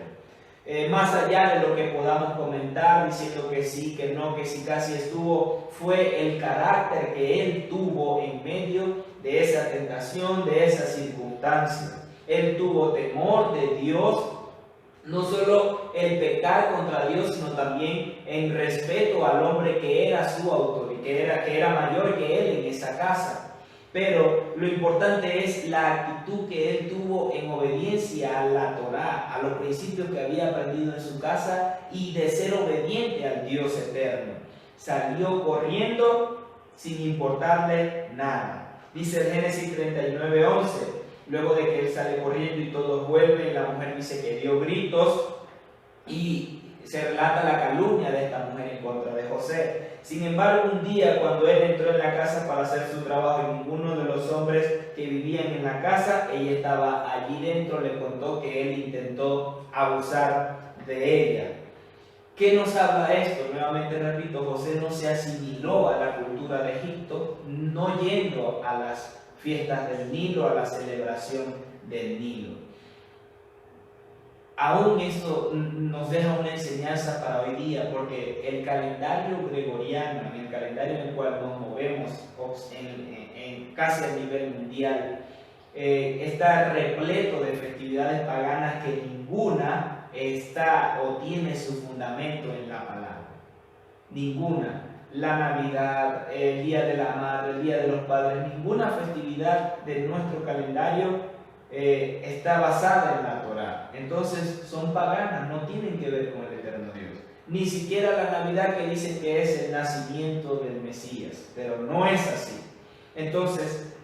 B: Más allá de lo que podamos comentar, diciendo que sí, que no, que sí, casi estuvo, fue el carácter que él tuvo en medio de esa tentación, de esa circunstancia. Él tuvo temor de Dios, no solo el pecar contra Dios, sino también en respeto al hombre que era su autoridad, que era mayor que él en esa casa. Pero lo importante es la actitud que él tuvo en obediencia a la Torá, a los principios que había aprendido en su casa, y de ser obediente al Dios eterno. Salió corriendo sin importarle nada. Dice el Génesis 39:11, luego de que él sale corriendo y todos vuelven, la mujer dice que dio gritos, y se relata la calumnia de esta mujer en contra de José. Sin embargo, un día cuando él entró en la casa para hacer su trabajo, y ninguno de los hombres que vivían en la casa, ella estaba allí dentro, le contó que él intentó abusar de ella. ¿Qué nos habla esto? Nuevamente repito, José no se asimiló a la cultura de Egipto, no yendo a las fiestas del Nilo, a la celebración del Nilo. Aún eso nos deja una enseñanza para hoy día, porque el calendario gregoriano, en el calendario en el cual nos movemos casi a nivel mundial, está repleto de festividades paganas que ninguna está o tiene su fundamento en la palabra. Ninguna. La Navidad, el Día de la Madre, el Día de los Padres, ninguna festividad de nuestro calendario está basada en la Torá. Entonces son paganas, no tienen que ver con el eterno Dios. Ni siquiera la Navidad, que dicen que es el nacimiento del Mesías, pero no es así. Entonces,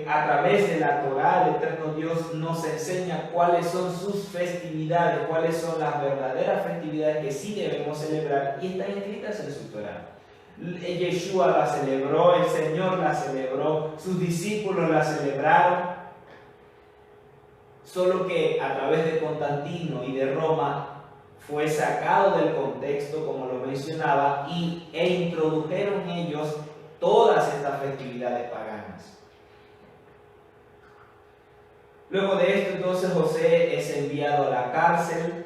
B: a través de la Torá, el eterno Dios nos enseña cuáles son sus festividades, cuáles son las verdaderas festividades que sí debemos celebrar, y están escritas en su Torá. Yeshua la celebró, el Señor la celebró, sus discípulos la celebraron. Solo que a través de Constantino y de Roma fue sacado del contexto, como lo mencionaba, e introdujeron ellos todas estas festividades paganas. Luego de esto, entonces, José es enviado a la cárcel.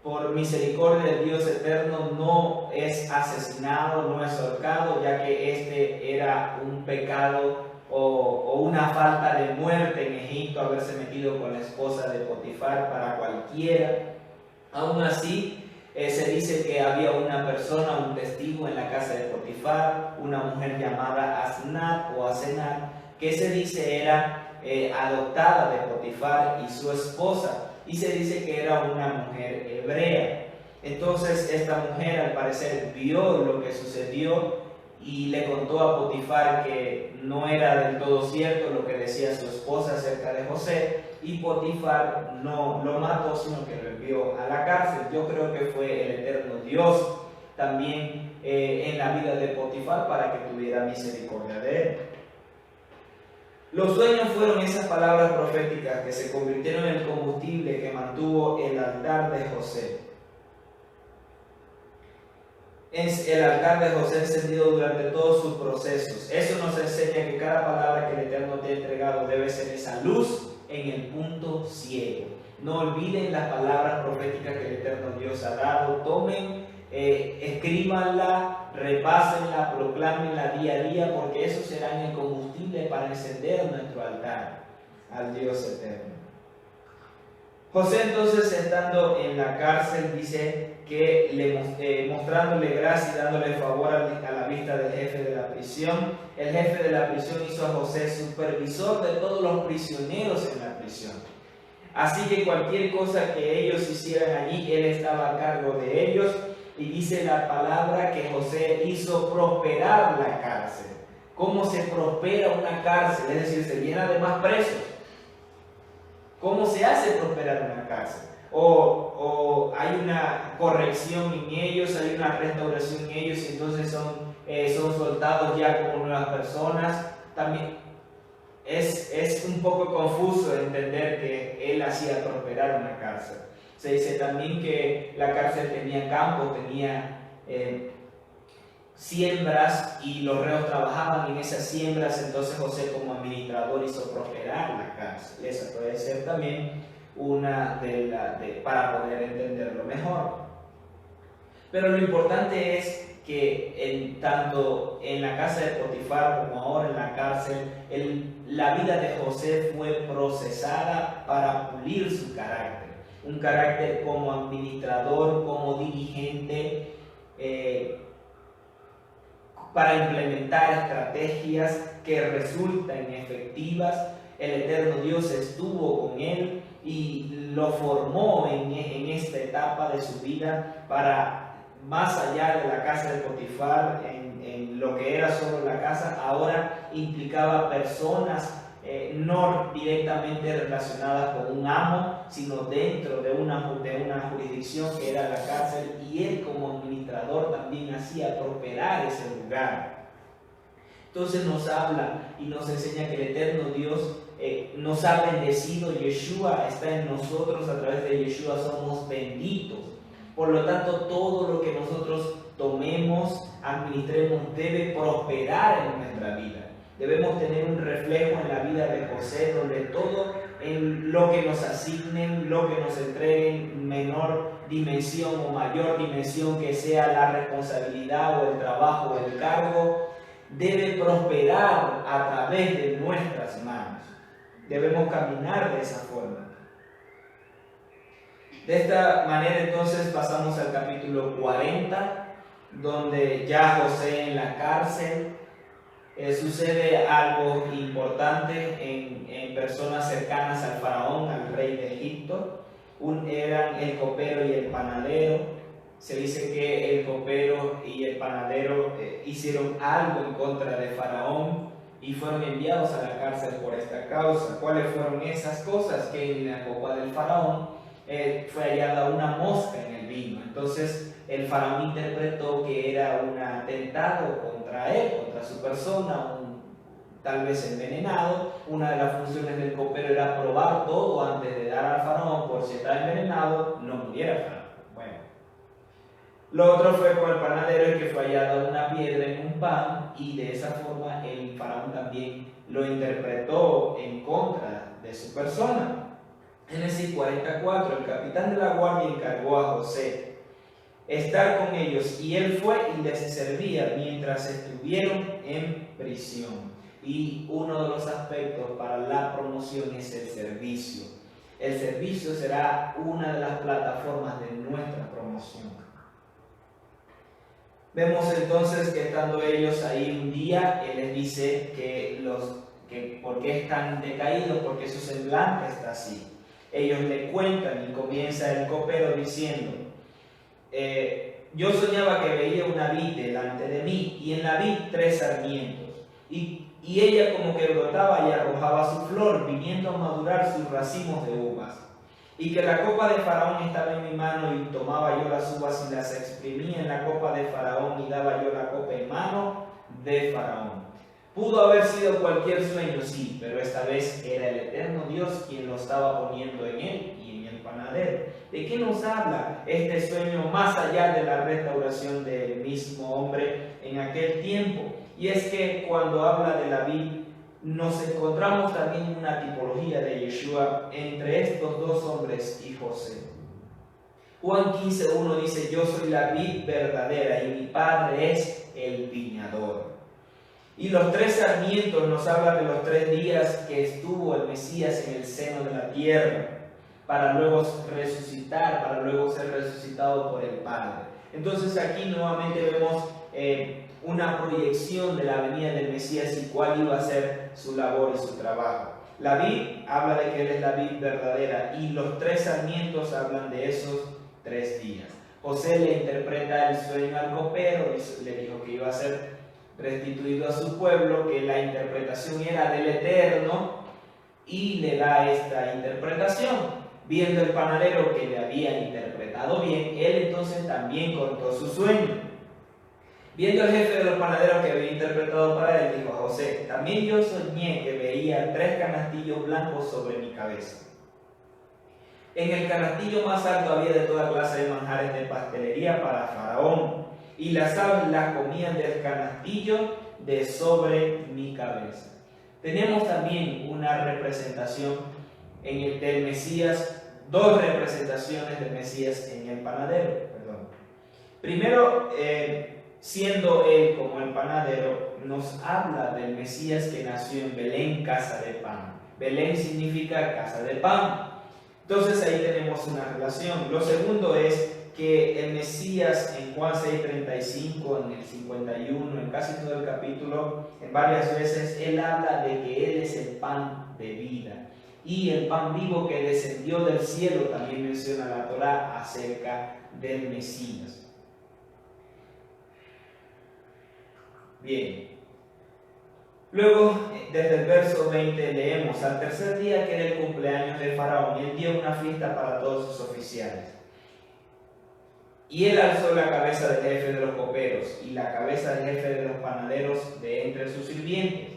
B: Por misericordia del Dios eterno, no es asesinado, no es ahorcado, ya que este era un pecado o una falta de muerte en Egipto, haberse metido con la esposa de Potifar, para cualquiera. Aún así, se dice que había una persona, un testigo en la casa de Potifar, una mujer llamada Asenat, que se dice era adoptada de Potifar y su esposa, y se dice que era una mujer hebrea. Entonces esta mujer, al parecer, vio lo que sucedió y le contó a Potifar que no era del todo cierto lo que decía su esposa acerca de José, y Potifar no lo mató, sino que lo envió a la cárcel. Yo creo que fue el eterno Dios también en la vida de Potifar para que tuviera misericordia de él. Los sueños fueron esas palabras proféticas que se convirtieron en el combustible que mantuvo el altar de José. Es el altar de José encendido durante todos sus procesos. Eso nos enseña que cada palabra que el Eterno te ha entregado debe ser esa luz en el punto ciego. No olviden las palabras proféticas que el Eterno Dios ha dado. Tomen, escríbanla, repásenla, proclámenla día a día, porque eso será el combustible para encender nuestro altar al Dios eterno. José entonces, estando en la cárcel, dice que mostrándole gracia y dándole favor a la vista del jefe de la prisión, el jefe de la prisión hizo a José supervisor de todos los prisioneros en la prisión. Así que cualquier cosa que ellos hicieran allí, él estaba a cargo de ellos. Y dice la palabra que José hizo prosperar la cárcel. ¿Cómo se prospera una cárcel? Es decir, se llena de más presos. ¿Cómo se hace prosperar una cárcel? O hay una corrección en ellos, hay una restauración en ellos, y entonces son soltados ya como nuevas personas. También es un poco confuso entender que él hacía prosperar una cárcel. Se dice también que la cárcel tenía campos, tenía siembras, y los reos trabajaban en esas siembras. Entonces José, como administrador, hizo prosperar la cárcel. Esa puede ser también una para poder entenderlo mejor. Pero lo importante es que tanto en la casa de Potifar como ahora en la cárcel, la vida de José fue procesada para pulir su carácter. Un carácter como administrador, como dirigente, para implementar estrategias que resultan efectivas. El eterno Dios estuvo con él y lo formó en esta etapa de su vida para, más allá de la casa de Potifar, en lo que era solo la casa, ahora implicaba personas no directamente relacionadas con un amo, sino dentro de una jurisdicción que era la cárcel, y él como administrador también hacía prosperar ese lugar. Entonces nos habla y nos enseña que el eterno Dios nos ha bendecido. Yeshua está en nosotros, a través de Yeshua somos benditos. Por lo tanto, todo lo que nosotros tomemos, administremos, debe prosperar en nuestra vida. Debemos tener un reflejo en la vida de José, donde todo en lo que nos asignen, lo que nos entreguen, menor dimensión o mayor dimensión que sea la responsabilidad o el trabajo o el cargo, debe prosperar a través de nuestras manos. Debemos caminar de esa forma. De esta manera entonces pasamos al capítulo 40, donde ya José en la cárcel. Sucede algo importante en personas cercanas al faraón, al rey de Egipto. Eran el copero y el panadero. Se dice que el copero y el panadero hicieron algo en contra de faraón y fueron enviados a la cárcel por esta causa. ¿Cuáles fueron esas cosas? Que en la copa del faraón fue hallada una mosca en el vino. Entonces el faraón interpretó que era un atentado contra él, contra su persona, tal vez envenenado. Una de las funciones del copero era probar todo antes de dar al faraón, por si estaba envenenado, no muriera el faraón. Bueno. Lo otro fue con el panadero, el que fue hallada una piedra en un pan, y de esa forma el faraón también lo interpretó en contra de su persona. Génesis 44, el capitán de la guardia encargó a José estar con ellos, y él fue y les servía mientras estuvieron en prisión. Y uno de los aspectos para la promoción es el servicio. El servicio será una de las plataformas de nuestra promoción. Vemos entonces que estando ellos ahí un día, él les dice que por qué están decaídos, porque su semblante está así. Ellos le cuentan y comienza el copero diciendo, yo soñaba que veía una vid delante de mí, y en la vid 3 sarmientos, y ella como que brotaba y arrojaba su flor, viniendo a madurar sus racimos de uvas. Y que la copa de Faraón estaba en mi mano, y tomaba yo las uvas y las exprimía en la copa de Faraón, y daba yo la copa en mano de Faraón. Pudo haber sido cualquier sueño, sí, pero esta vez era el eterno Dios quien lo estaba poniendo en él y en el panadero. ¿De qué nos habla este sueño más allá de la restauración del mismo hombre en aquel tiempo? Y es que cuando habla de la vid, nos encontramos también una tipología de Yeshua entre estos dos hombres y José. Juan 15:1 dice: yo soy la vid verdadera y mi padre es el viñador. Y los 3 sarmientos nos hablan de los 3 días que estuvo el Mesías en el seno de la tierra, para luego resucitar, para luego ser resucitado por el Padre. Entonces aquí nuevamente vemos una proyección de la venida del Mesías y cuál iba a ser su labor y su trabajo. La vid habla de que él es la vid verdadera, y los 3 sarmientos hablan de esos 3 días. José le interpreta el sueño al copero y le dijo que iba a ser restituido a su pueblo, que la interpretación era del Eterno, y le da esta interpretación. Viendo el panadero que le había interpretado bien, él entonces también contó su sueño. Viendo el jefe de los panaderos que había interpretado para él, dijo a José: también yo soñé que veía 3 canastillos blancos sobre mi cabeza. En el canastillo más alto había de toda clase de manjares de pastelería para Faraón, y las aves las comían del canastillo de sobre mi cabeza. Tenemos también una representación en el del Mesías, 2 representaciones del Mesías en el panadero. Primero, siendo él como el panadero, nos habla del Mesías que nació en Belén, casa de pan. Belén significa casa de pan. Entonces ahí tenemos una relación. Lo segundo es que el Mesías en Juan 6:35, en el 51, en casi todo el capítulo, en varias veces, él habla de que él es el pan de vida. Y el pan vivo que descendió del cielo también menciona la Torá acerca del Mesías. Bien. Luego, desde el verso 20 leemos: al tercer día, que era el cumpleaños de Faraón, él dio una fiesta para todos sus oficiales. Y él alzó la cabeza del jefe de los coperos y la cabeza del jefe de los panaderos de entre sus sirvientes.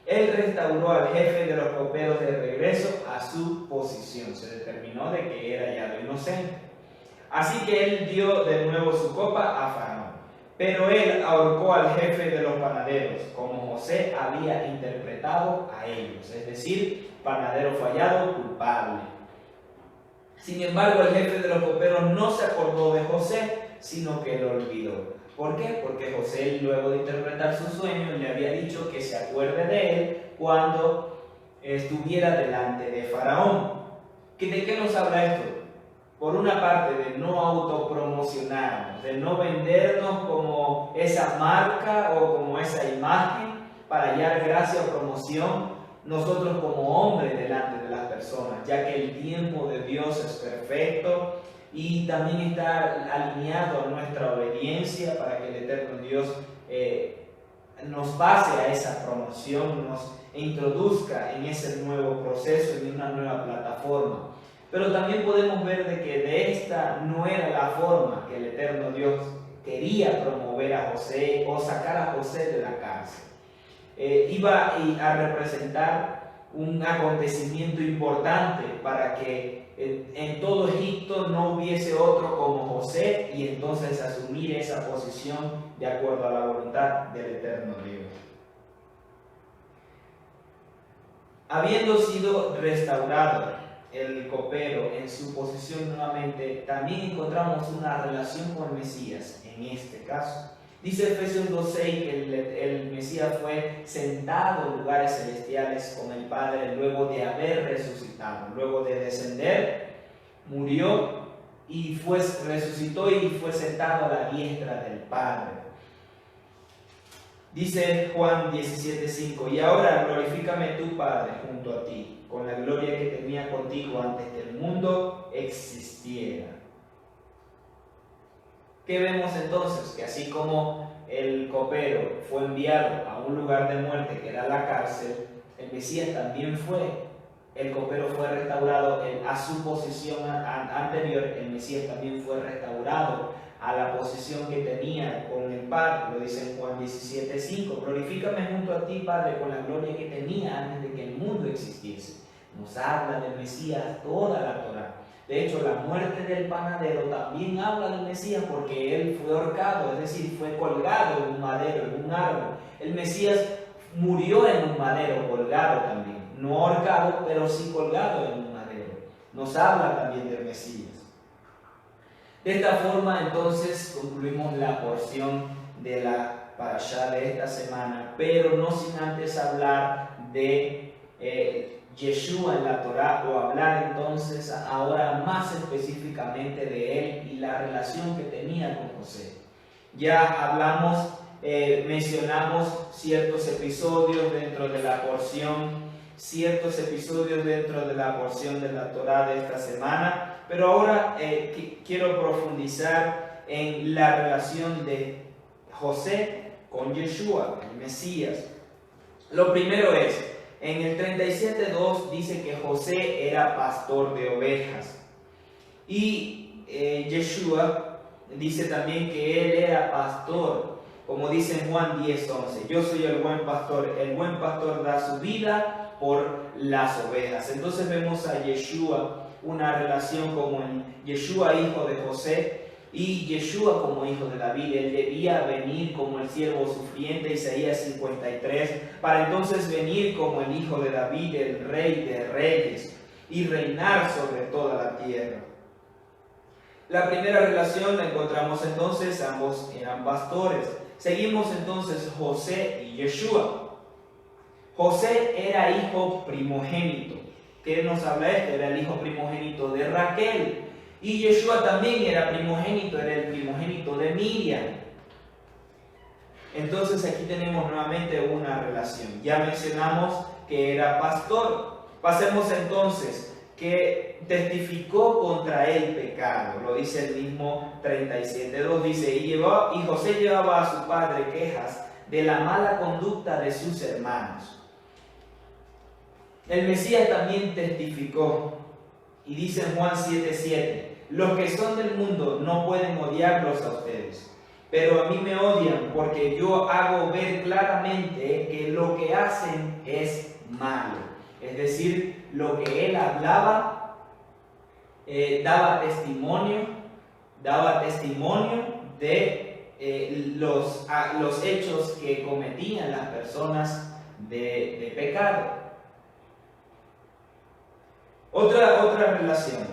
B: Él restauró al jefe de los coperos de regreso a su posición. Se determinó de que era ya lo inocente. Así que él dio de nuevo su copa a Faraón. Pero él ahorcó al jefe de los panaderos, como José había interpretado a ellos, es decir, panadero fallado, culpable. Sin embargo, el jefe de los coperos no se acordó de José, sino que lo olvidó. ¿Por qué? Porque José, luego de interpretar su sueño, le había dicho que se acuerde de él cuando estuviera delante de Faraón. ¿De qué nos habla esto? Por una parte, de no autopromocionarnos, de no vendernos como esa marca o como esa imagen para hallar gracia o promoción nosotros como hombres delante de las personas, ya que el tiempo de Dios es perfecto y también está alineado a nuestra obediencia para que el eterno Dios nos pase a esa promoción, nos introduzca en ese nuevo proceso, en una nueva plataforma. Pero también podemos ver de que de esta no era la forma que el eterno Dios quería promover a José o sacar a José de la cárcel. Iba a representar un acontecimiento importante para que en todo Egipto no hubiese otro como José y entonces asumir esa posición de acuerdo a la voluntad del eterno Dios. Habiendo sido restaurado el copero en su posición nuevamente, también encontramos una relación con el Mesías en este caso. Dice Efesios 2:6 que el Mesías fue sentado en lugares celestiales con el Padre luego de haber resucitado, luego de descender, murió y resucitó y fue sentado a la diestra del Padre. Dice Juan 17:5: y ahora glorifícame tu Padre junto a ti, con la gloria que tenía contigo antes que el mundo existiera. ¿Qué vemos entonces? Que así como el copero fue enviado a un lugar de muerte que era la cárcel, el Mesías también fue. El copero fue restaurado a su posición anterior, el Mesías también fue restaurado a la posición que tenía con el Padre. Lo dice en Juan 17:5. Glorifícame junto a ti, Padre, con la gloria que tenía antes de que el mundo existiese. Nos habla del Mesías toda la Torá. De hecho, la muerte del panadero también habla del Mesías porque él fue ahorcado, es decir, fue colgado en un madero, en un árbol. El Mesías murió en un madero, colgado también. No ahorcado, pero sí colgado en un madero. Nos habla también del Mesías. De esta forma, entonces, concluimos la porción de la parashá de esta semana, pero no sin antes hablar de Yeshua en la Torá, o hablar entonces ahora más específicamente de él y la relación que tenía con José. Ya hablamos, mencionamos ciertos episodios dentro de la porción de la Torá de esta semana, pero ahora quiero profundizar en la relación de José con Yeshua, el Mesías. Lo primero es, en el 37:2 dice que José era pastor de ovejas. Y Yeshua dice también que él era pastor, como dice en Juan 10:11. Yo soy el buen pastor da su vida por las ovejas. Entonces vemos a Yeshua, una relación como en Yeshua hijo de José y Yeshua como hijo de David. Él debía venir como el siervo sufriente, Isaías 53, para entonces venir como el hijo de David, el rey de reyes, y reinar sobre toda la tierra. La primera relación la encontramos entonces, ambos eran pastores. Seguimos entonces José y Yeshua. José era hijo primogénito. ¿Qué nos habla esto? Era el hijo primogénito de Raquel. Y Yeshua también era primogénito, era el primogénito de Miriam. Entonces aquí tenemos nuevamente una relación. Ya mencionamos que era pastor. Pasemos entonces, que testificó contra el pecado. Lo dice el mismo 37:2. Dice, y José llevaba a su padre quejas de la mala conducta de sus hermanos. El Mesías también testificó. Y dice en Juan 7:7, los que son del mundo no pueden odiarlos a ustedes, pero a mí me odian porque yo hago ver claramente que lo que hacen es malo. Es decir, lo que él hablaba, daba testimonio de los hechos que cometían las personas de pecado. Otra relación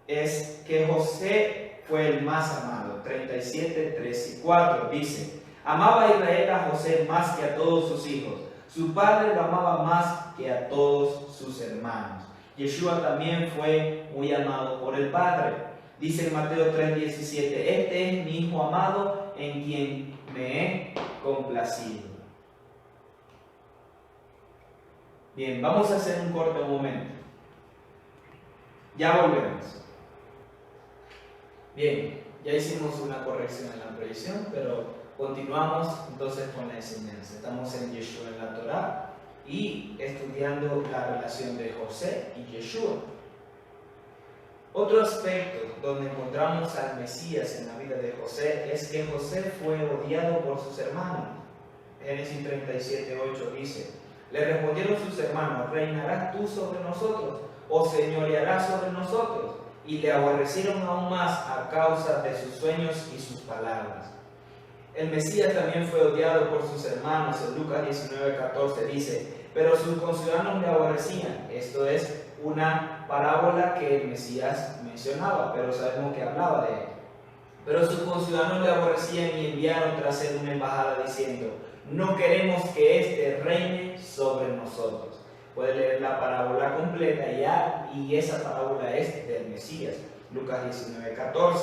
B: es que José fue el más amado. 37:3-4 dice, amaba a Israel a José más que a todos sus hijos. Su padre lo amaba más que a todos sus hermanos. Yeshua también fue muy amado por el Padre. Dice en Mateo 3:17, este es mi hijo amado en quien me he complacido. Bien, vamos a hacer un corto momento. Ya volvemos. Bien, ya hicimos una corrección en la previsión, pero continuamos entonces con la enseñanza. Estamos en Yeshua en la Torá y estudiando la relación de José y Yeshua. Otro aspecto donde encontramos al Mesías en la vida de José es que José fue odiado por sus hermanos. Génesis 37:8 dice, le respondieron sus hermanos, ¿reinarás tú sobre nosotros o señorearás sobre nosotros? Y le aborrecieron aún más a causa de sus sueños y sus palabras. El Mesías también fue odiado por sus hermanos. En Lucas 19:14 dice, pero sus conciudadanos le aborrecían. Esto es una parábola que el Mesías mencionaba, pero sabemos que hablaba de él. Pero sus conciudadanos le aborrecían y enviaron tras él una embajada diciendo, no queremos que éste reine sobre nosotros. Puede leer la parábola completa ya, y esa parábola es del Mesías, Lucas 19:14.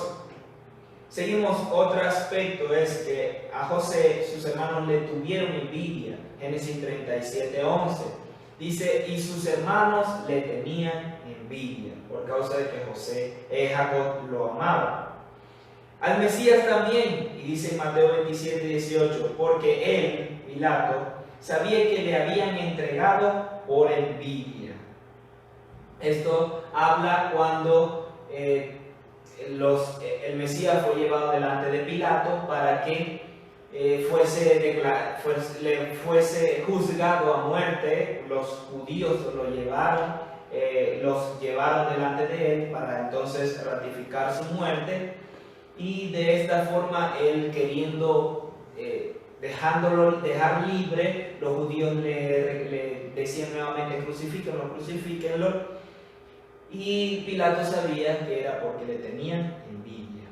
B: Seguimos, otro aspecto es que a José sus hermanos le tuvieron envidia, Génesis 37:11. Dice, y sus hermanos le tenían envidia por causa de que Jacob lo amaba. Al Mesías también, y dice en Mateo 27, 18, porque él, Pilato, sabía que le habían entregado por envidia. Esto habla cuando el Mesías fue llevado delante de Pilato para que fuese juzgado a muerte. Los judíos los llevaron delante de él para entonces ratificar su muerte, y de esta forma él, queriendo dejar libre, los judíos le decían nuevamente: crucifíquenlo, crucifíquenlo. Y Pilato sabía que era porque le tenían envidia.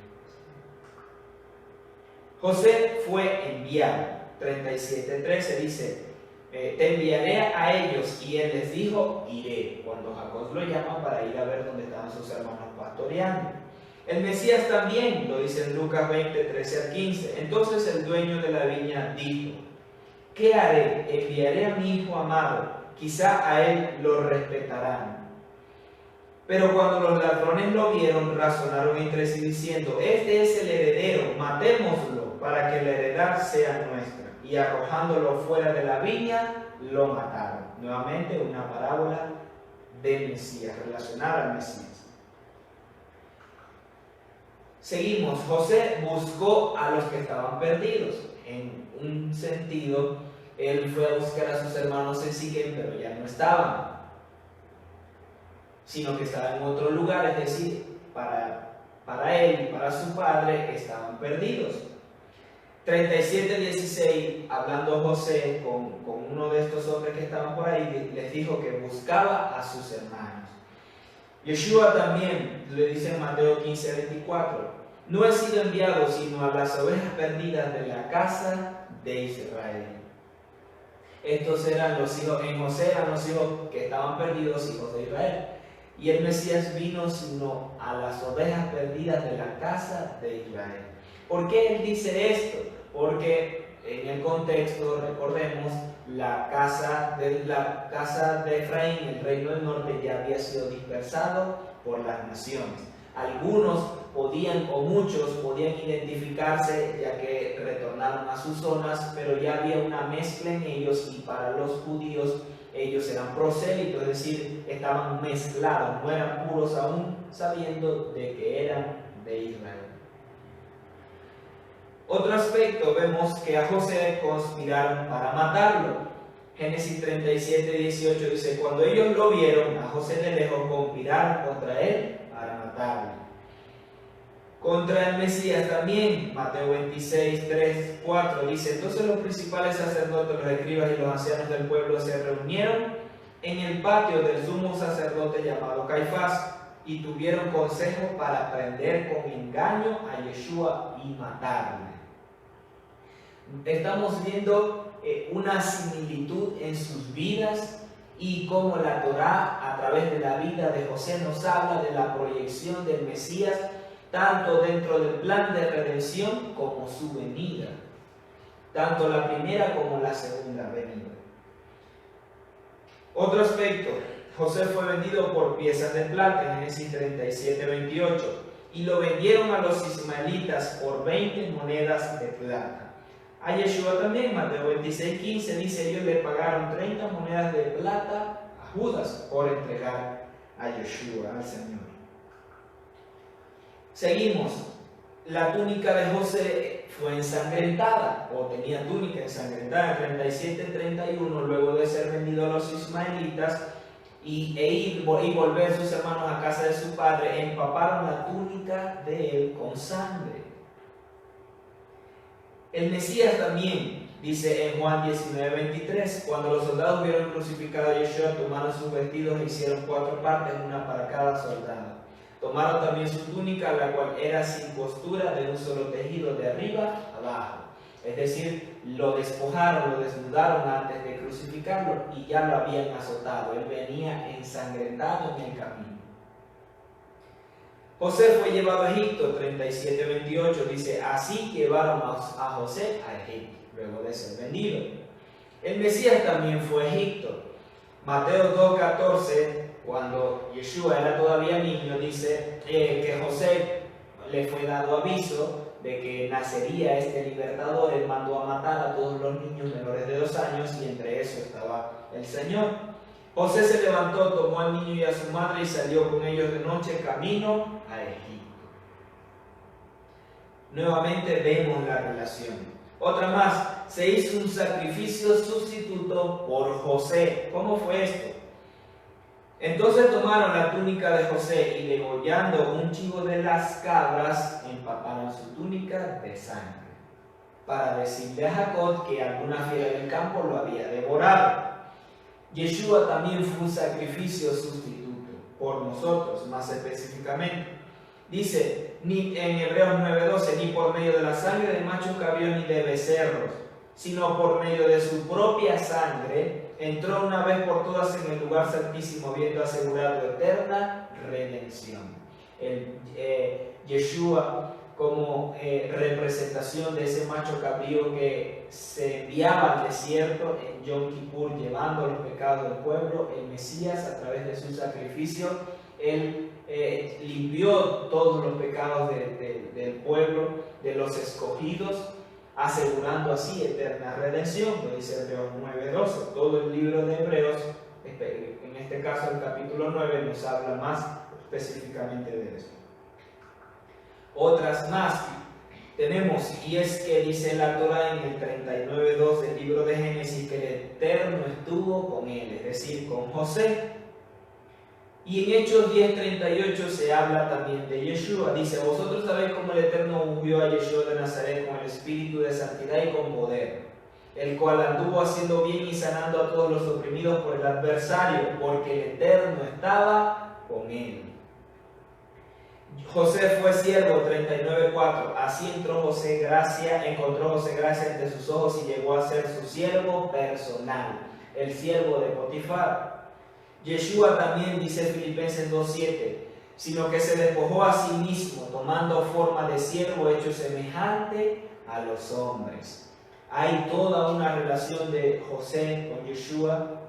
B: José fue enviado. 37:13 dice: te enviaré a ellos. Y él les dijo: iré. Cuando Jacob lo llama para ir a ver dónde estaban sus hermanos pastoreando. El Mesías también lo dice en Lucas 20, 13 al 15. Entonces el dueño de la viña dijo: ¿qué haré? Enviaré a mi hijo amado, quizá a él lo respetarán. Pero cuando los ladrones lo vieron, razonaron entre sí diciendo: este es el heredero, matémoslo para que la heredad sea nuestra. Y arrojándolo fuera de la viña, lo mataron. Nuevamente una parábola del Mesías, relacionada al Mesías. Seguimos. José buscó a los que estaban perdidos. En un sentido, él fue a buscar a sus hermanos en Siquem, pero ya no estaban, sino que estaban en otro lugar, es decir, para él y para su padre estaban perdidos. 37:16, hablando José con uno de estos hombres que estaban por ahí, les dijo que buscaba a sus hermanos. Yeshua también le dice en Mateo 15:24: no he sido enviado sino a las ovejas perdidas de la casa de Israel. Estos eran los hijos, en José eran los hijos que estaban perdidos, hijos de Israel. Y el Mesías vino sino a las ovejas perdidas de la casa de Israel. ¿Por qué él dice esto? Porque en el contexto, recordemos, la casa de Efraín, el reino del norte, ya había sido dispersado por las naciones. Algunos podían, o muchos podían identificarse, ya que retornaron a sus zonas, pero ya había una mezcla en ellos, y para los judíos ellos eran prosélitos, es decir, estaban mezclados, no eran puros aún, sabiendo de que eran de Israel. Otro aspecto, vemos que a José conspiraron para matarlo. Génesis 37:18 dice: cuando ellos lo vieron a José de lejos, conspiraron contra él para matarlo. Contra el Mesías también, Mateo 26:3-4 dice: entonces los principales sacerdotes, los escribas y los ancianos del pueblo se reunieron en el patio del sumo sacerdote llamado Caifás, y tuvieron consejo para prender con engaño a Yeshua y matarle. Estamos viendo una similitud en sus vidas, y cómo la Torá, a través de la vida de José, nos habla de la proyección del Mesías, tanto dentro del plan de redención como su venida, tanto la primera como la segunda venida. Otro aspecto: José fue vendido por piezas de plata, en Génesis 37:28, y lo vendieron a los ismaelitas por 20 monedas de plata. A Yeshua también, Mateo 26:15 dice: ellos le pagaron 30 monedas de plata a Judas por entregar a Yeshua, al Señor. Seguimos. La túnica de José fue ensangrentada, o tenía túnica ensangrentada, en 37:31, luego de ser vendido a los ismaelitas y volver sus hermanos a casa de su padre, empaparon la túnica de él con sangre. El Mesías también, dice en Juan 19:23, cuando los soldados vieron crucificado a Yeshua, tomaron sus vestidos e hicieron 4 partes, una para cada soldado. Tomaron también su túnica, la cual era sin costura, de un solo tejido, de arriba abajo. Es decir, lo despojaron, lo desnudaron antes de crucificarlo, y ya lo habían azotado. Él venía ensangrentado en el camino. José fue llevado a Egipto, 37:28 dice: así llevaron a José a Egipto, luego de ser vendido. El Mesías también fue a Egipto. Mateo 2:14, cuando Yeshua era todavía niño, dice que José le fue dado aviso de que nacería este libertador, él mandó a matar a todos los niños menores de 2 años y entre eso estaba el Señor. José se levantó, tomó al niño y a su madre y salió con ellos de noche camino a Egipto. Nuevamente vemos la relación. Otra más, se hizo un sacrificio sustituto por José. ¿Cómo fue esto? Entonces tomaron la túnica de José y degollando un chivo de las cabras, empaparon su túnica de sangre, para decirle a Jacob que alguna fiera del campo lo había devorado. Yeshua también fue un sacrificio sustituto por nosotros, más específicamente. Dice en Hebreos 9:12, ni por medio de la sangre de machos cabríos ni de becerros, sino por medio de su propia sangre, entró una vez por todas en el lugar santísimo, habiendo asegurado eterna redención. Yeshua, como representación de ese macho cabrío que se enviaba al desierto en Yom Kippur, llevando los pecados del pueblo, el Mesías, a través de su sacrificio, él limpió todos los pecados del pueblo, de los escogidos, asegurando así eterna redención, lo dice Hebreos 9:12. Todo el libro de Hebreos, en este caso el capítulo 9, nos habla más específicamente de eso. Otras más tenemos, y es que dice la Torah en el 39:2 del libro de Génesis, que el Eterno estuvo con él, es decir, con José. Y en Hechos 10:38 se habla también de Yeshua. Dice, vosotros sabéis cómo el Eterno ungió a Yeshua de Nazaret con el espíritu de santidad y con poder, el cual anduvo haciendo bien y sanando a todos los oprimidos por el adversario, porque el Eterno estaba con él. José fue siervo, 39:4. Así encontró José gracia ante sus ojos y llegó a ser su siervo personal, el siervo de Potifar. Yeshua también dice Filipenses 2:7, sino que se despojó a sí mismo, tomando forma de siervo, hecho semejante a los hombres. Hay toda una relación de José con Yeshua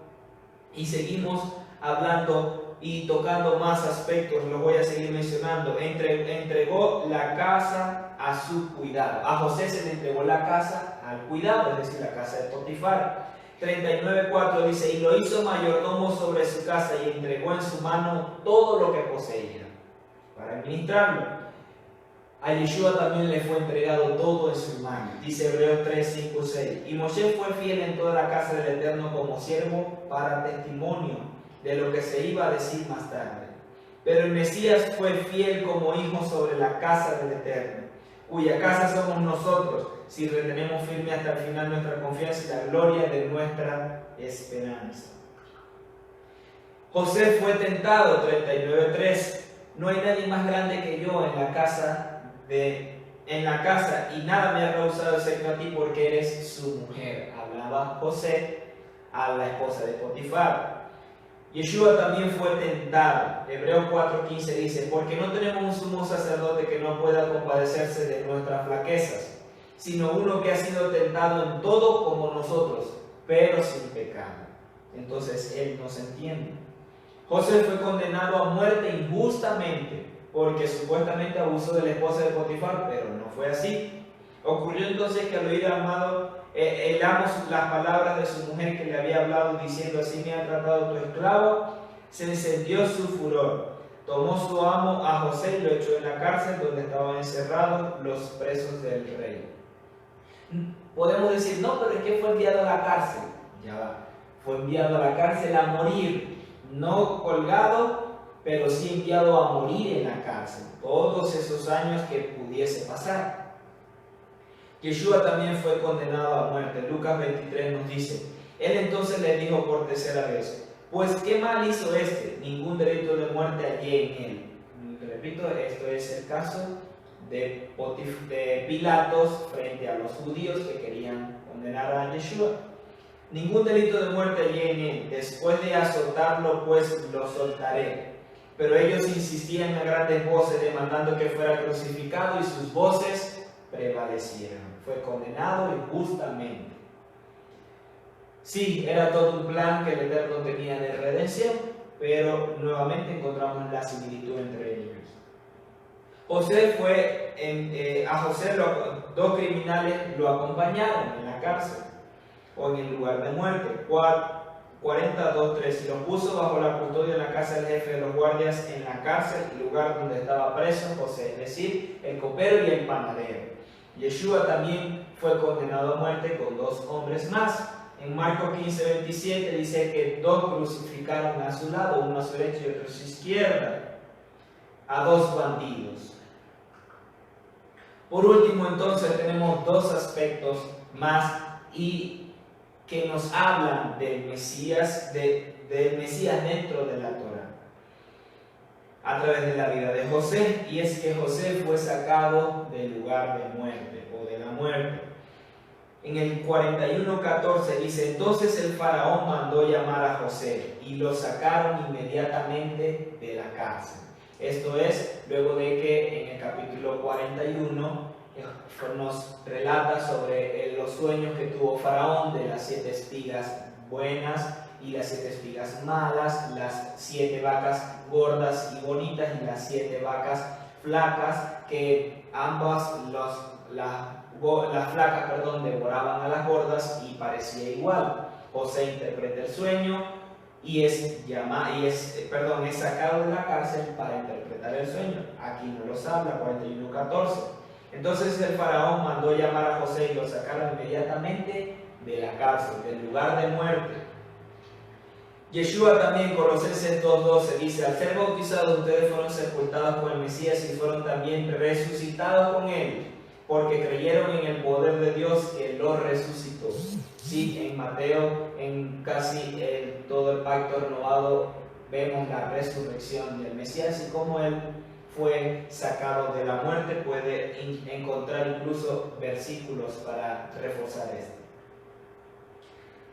B: y seguimos hablando y tocando más aspectos, los voy a seguir mencionando. Entregó la casa a su cuidado. A José se le entregó la casa al cuidado, es decir, la casa de Potifar. 39:4 dice, y lo hizo mayordomo sobre su casa y entregó en su mano todo lo que poseía para administrarlo. A Yeshua también le fue entregado todo en su mano. Dice Hebreos 3:5-6, y Moshe fue fiel en toda la casa del Eterno como siervo para testimonio de lo que se iba a decir más tarde. Pero el Mesías fue fiel como hijo sobre la casa del Eterno, cuya casa somos nosotros, si retenemos firme hasta el final nuestra confianza y la gloria de nuestra esperanza. José fue tentado, 39:3. No hay nadie más grande que yo en la casa, y nada me ha rehusado el Señor a ti porque eres su mujer. Hablaba José a la esposa de Potifar. Yeshua también fue tentado. Hebreos 4:15 dice, porque no tenemos un sumo sacerdote que no pueda compadecerse de nuestras flaquezas, sino uno que ha sido tentado en todo como nosotros, pero sin pecado. Entonces él nos entiende. José fue condenado a muerte injustamente porque supuestamente abusó de la esposa de Potifar, pero no fue así. Ocurrió entonces que al oír el amo las palabras de su mujer que le había hablado diciendo, así me ha tratado tu esclavo, se encendió su furor. Tomó su amo a José y lo echó en la cárcel donde estaban encerrados los presos del rey. Podemos decir, no, pero es que fue enviado a la cárcel. Ya va, fue enviado a la cárcel a morir, no colgado, pero sí enviado a morir en la cárcel, todos esos años que pudiese pasar. Yeshua también fue condenado a muerte. Lucas 23 nos dice, él entonces le dijo por tercera vez, pues qué mal hizo este, ningún delito de muerte hallé en él. Repito, esto es el caso de Pilatos frente a los judíos que querían condenar a Yeshua. Ningún delito de muerte hallé en él. Después de azotarlo, pues lo soltaré. Pero ellos insistían a grandes voces demandando que fuera crucificado y sus voces prevalecieron. Fue condenado injustamente. Sí, era todo un plan que el Eterno tenía de redención, pero nuevamente encontramos la similitud entre ellos. a José dos criminales lo acompañaron en la cárcel o en el lugar de muerte. 42:3. Y lo puso bajo la custodia en la casa del jefe de los guardias en la cárcel, el lugar donde estaba preso José, es decir, el copero y el panadero. Yeshua también fue condenado a muerte con 2 hombres más. En Marcos 15:27 dice que 2 crucificaron a su lado, uno a su derecha y otro a su izquierda, a 2 bandidos. Por último, entonces, tenemos 2 aspectos más y que nos hablan del Mesías, del Mesías dentro de la Torá, a través de la vida de José, y es que José fue sacado del lugar de muerte o de la muerte. En el 41:14 dice: entonces el faraón mandó llamar a José y lo sacaron inmediatamente de la cárcel. Esto es, luego de que en el capítulo 41 nos relata sobre los sueños que tuvo Faraón de las 7 espigas buenas y las 7 espigas malas, las 7 vacas gordas y bonitas y las 7 vacas flacas, que ambas las flacas, devoraban a las gordas y parecía igual. José interpreta el sueño y es sacado de la cárcel para interpretar el sueño. Aquí no los habla, 41:14. Entonces el faraón mandó llamar a José y lo sacaron inmediatamente de la cárcel, del lugar de muerte. Yeshua también, Colosenses 2:12, dice: al ser bautizados ustedes fueron sepultados con el Mesías y fueron también resucitados con él, porque creyeron en el poder de Dios que lo resucitó. Sí, en Mateo, en casi todo el pacto renovado, vemos la resurrección del Mesías y cómo él fue sacado de la muerte. Puede encontrar incluso versículos para reforzar esto.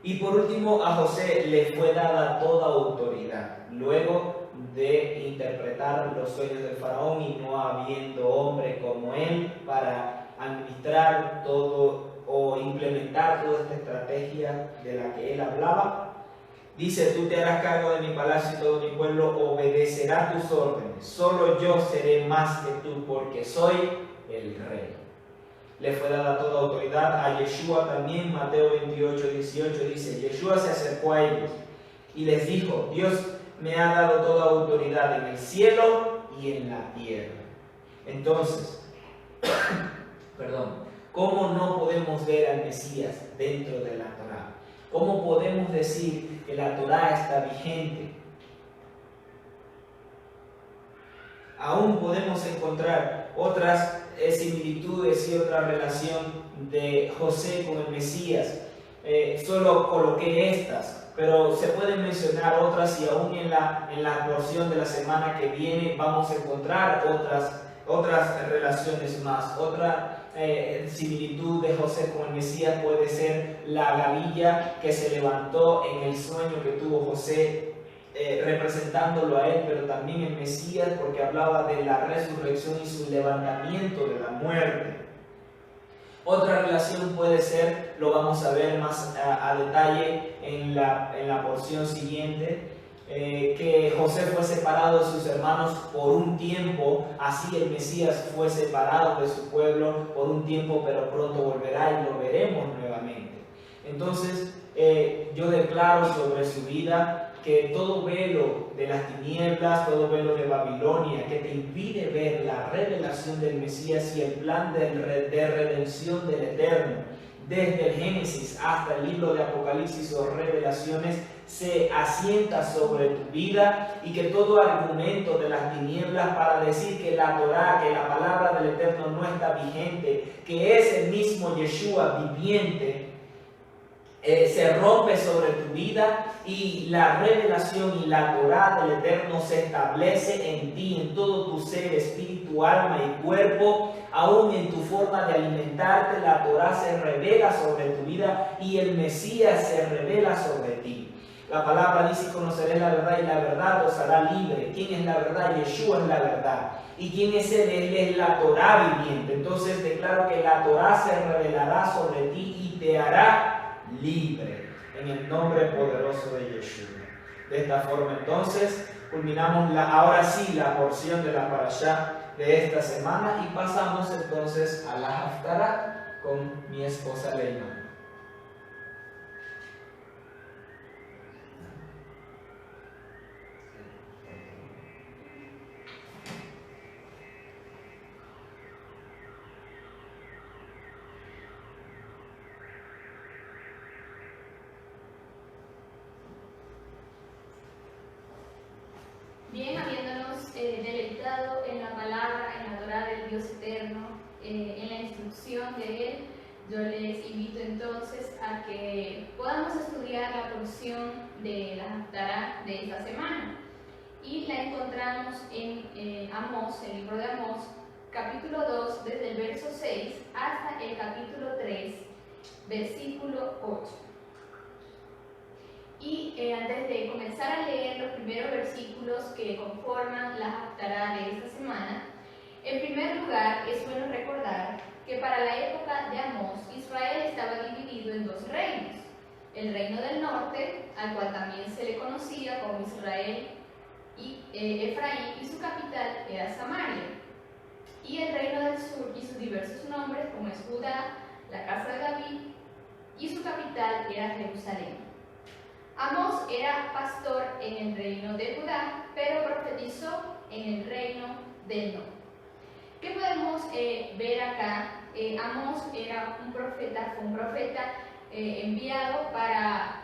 B: Y por último, a José le fue dada toda autoridad, luego de interpretar los sueños del faraón y no habiendo hombre como él para administrar todo o implementar toda esta estrategia de la que él hablaba. Dice: tú te harás cargo de mi palacio y todo mi pueblo obedecerá tus órdenes. Solo yo seré más que tú, porque soy el rey. Le fue dada toda autoridad a Yeshua también. Mateo 28:18 dice: Yeshua se acercó a ellos y les dijo: Dios me ha dado toda autoridad en el cielo y en la tierra. Entonces, ¿cómo no podemos ver al Mesías dentro de la Torá? ¿Cómo podemos decir que la Torá está vigente? Aún podemos encontrar otras similitudes y otra relación de José con el Mesías. Solo coloqué estas, pero se pueden mencionar otras y aún en la porción de la semana que viene vamos a encontrar otras relaciones más. Otra similitud de José con el Mesías puede ser la gavilla que se levantó en el sueño que tuvo José, representándolo a él, pero también el Mesías, porque hablaba de la resurrección y su levantamiento de la muerte. Otra relación puede ser, lo vamos a ver más a detalle en la porción siguiente, que José fue separado de sus hermanos por un tiempo, así el Mesías fue separado de su pueblo por un tiempo, pero pronto volverá y lo veremos nuevamente. Entonces, yo declaro sobre su vida que todo velo de las tinieblas, todo velo de Babilonia que te impide ver la revelación del Mesías y el plan de redención del Eterno, desde el Génesis hasta el libro de Apocalipsis o Revelaciones, se asienta sobre tu vida, y que todo argumento de las tinieblas para decir que la Torá, que la palabra del Eterno no está vigente, que es el mismo Yeshua viviente, se rompe sobre tu vida, y la revelación y la Torá del Eterno se establece en ti, en todo tu ser, espíritu, alma y cuerpo. Aún en tu forma de alimentarte, la Torá se revela sobre tu vida y el Mesías se revela sobre ti. La palabra dice: conoceréis la verdad y la verdad os hará libre. ¿Quién es la verdad? Yeshua es la verdad. ¿Y quién es Él? Él es la Torá viviente. Entonces declaro que la Torá se revelará sobre ti y te hará libre, en el nombre poderoso de Yeshua. De esta forma entonces culminamos ahora sí la porción de la parashá de esta semana y pasamos entonces a la Haftará con mi esposa Leima.
A: Bien, habiéndonos deleitado en la palabra, en adorar al Dios eterno, en la instrucción de Él, yo les invito entonces a que podamos estudiar la porción de la Haftará de esta semana. Y la encontramos en Amós, el libro de Amós, capítulo 2, desde el verso 6 hasta el capítulo 3, versículo 8. Y antes de comenzar a leer los primeros versículos que conforman la Haftará de esta semana, en primer lugar es bueno recordar que para la época de Amós, Israel estaba dividido en dos reinos: el reino del norte, al cual también se le conocía como Israel y Efraín, y su capital era Samaria, y el reino del sur y sus diversos nombres, como es Judá, la casa de David, y su capital era Jerusalén. Amós era pastor en el reino de Judá, pero profetizó en el reino del norte. ¿Qué podemos ver acá? Amós era fue un profeta enviado para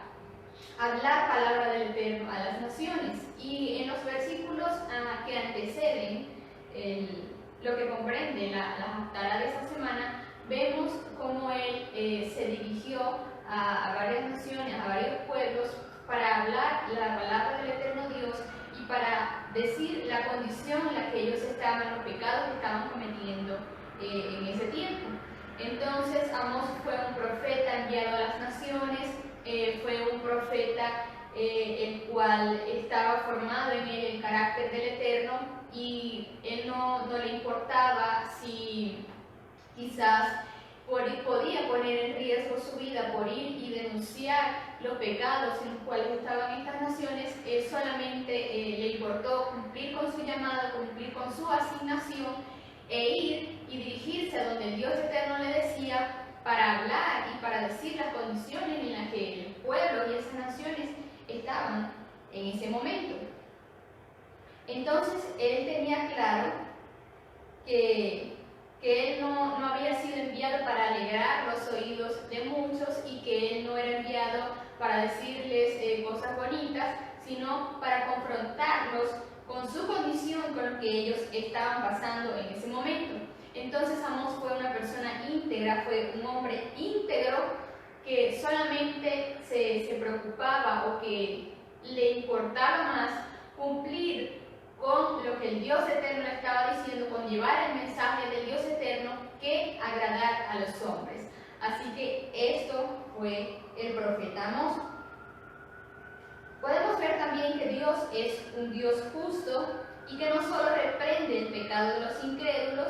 A: hablar palabra del Eterno a las naciones. Y en los versículos que anteceden lo que comprende la Haftará de esta semana, vemos cómo él se dirigió a varias naciones, a varios pueblos, para hablar la palabra del Eterno Dios y para decir la condición en la que ellos estaban, los pecados que estaban cometiendo en ese tiempo. Entonces Amós fue un profeta enviado a las naciones, fue un profeta el cual estaba formado en él el carácter del Eterno, y él no le importaba si quizás podía poner en riesgo su vida por ir y denunciar los pecados en los cuales estaban estas naciones. Él solamente le importó cumplir con su llamado, cumplir con su asignación e ir y dirigirse a donde el Dios eterno le decía, para hablar y para decir las condiciones en las que el pueblo y esas naciones estaban en ese momento. Entonces él tenía claro que él no había sido enviado para alegrar los oídos de muchos, y que él no era enviado para decirles cosas bonitas, sino para confrontarlos con su condición, con lo que ellos estaban pasando en ese momento. Entonces Amós fue una persona íntegra, fue un hombre íntegro que solamente se preocupaba, o que le importaba más cumplir con lo que el Dios eterno le estaba diciendo, con llevar el mensaje del Dios eterno, que agradar a los hombres. Así que esto fue el profeta Amós. Podemos ver también que Dios es un Dios justo y que no solo reprende el pecado de los incrédulos,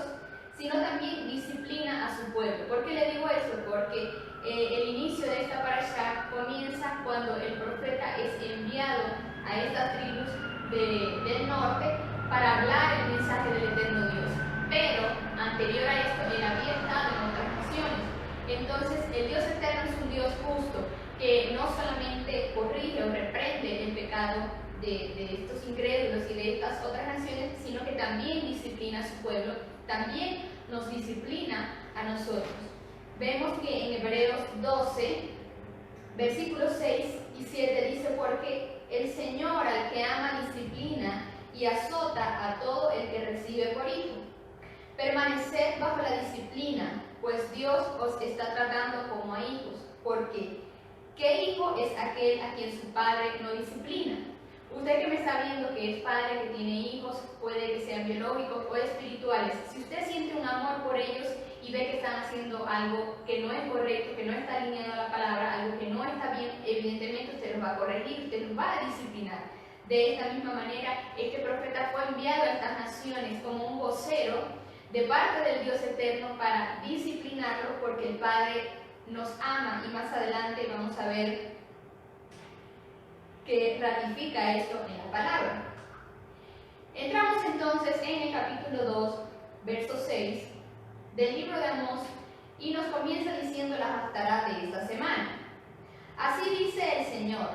A: sino también disciplina a su pueblo. ¿Por qué le digo esto? Porque el inicio de esta parashá comienza cuando el profeta es enviado a estas tribus del norte para hablar el mensaje del eterno Dios. Pero anterior a esto él había estado en otras naciones. Entonces el Dios eterno es un Dios justo, que no solamente corrige o reprende el pecado de estos incrédulos y de estas otras naciones, sino que también disciplina a su pueblo, también nos disciplina a nosotros. Vemos que en Hebreos 12, versículos 6 y 7 dice: porque el Señor al que ama disciplina y azota a todo el que recibe por hijo. Permaneced bajo la disciplina, pues Dios os está tratando como a hijos. Porque ¿qué hijo es aquel a quien su padre no disciplina? Usted que me está viendo, que es padre, que tiene hijos, puede que sean biológicos o espirituales, si usted siente un amor por ellos y ve que están haciendo algo que no es correcto, que no está alineado a la palabra, algo que no está bien, evidentemente usted los va a corregir, usted los va a disciplinar. De esta misma manera, este profeta fue enviado a estas naciones como un vocero de parte del Dios eterno para disciplinarlos, porque el Padre nos ama, y más adelante vamos a ver que ratifica esto en la palabra. Entramos entonces en el capítulo 2 verso 6 del libro de Amós, y nos comienza diciendo la haftará de esta semana. Así dice el Señor: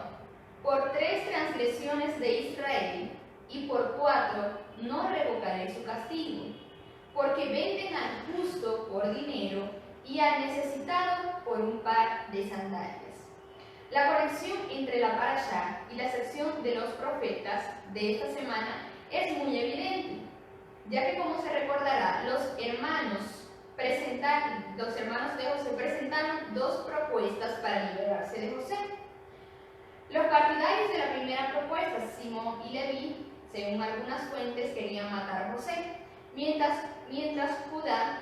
A: por 3 transgresiones de Israel y por 4 no revocaré su castigo, porque venden al justo por dinero y al necesitado por un par de sandalias. La conexión entre la parashá y la sección de los profetas de esta semana es muy evidente, ya que, como se recordará, los hermanos de José presentaron 2 propuestas para liberarse de José. Los partidarios de la primera propuesta, Simón y Leví, según algunas fuentes, querían matar a José, mientras Judá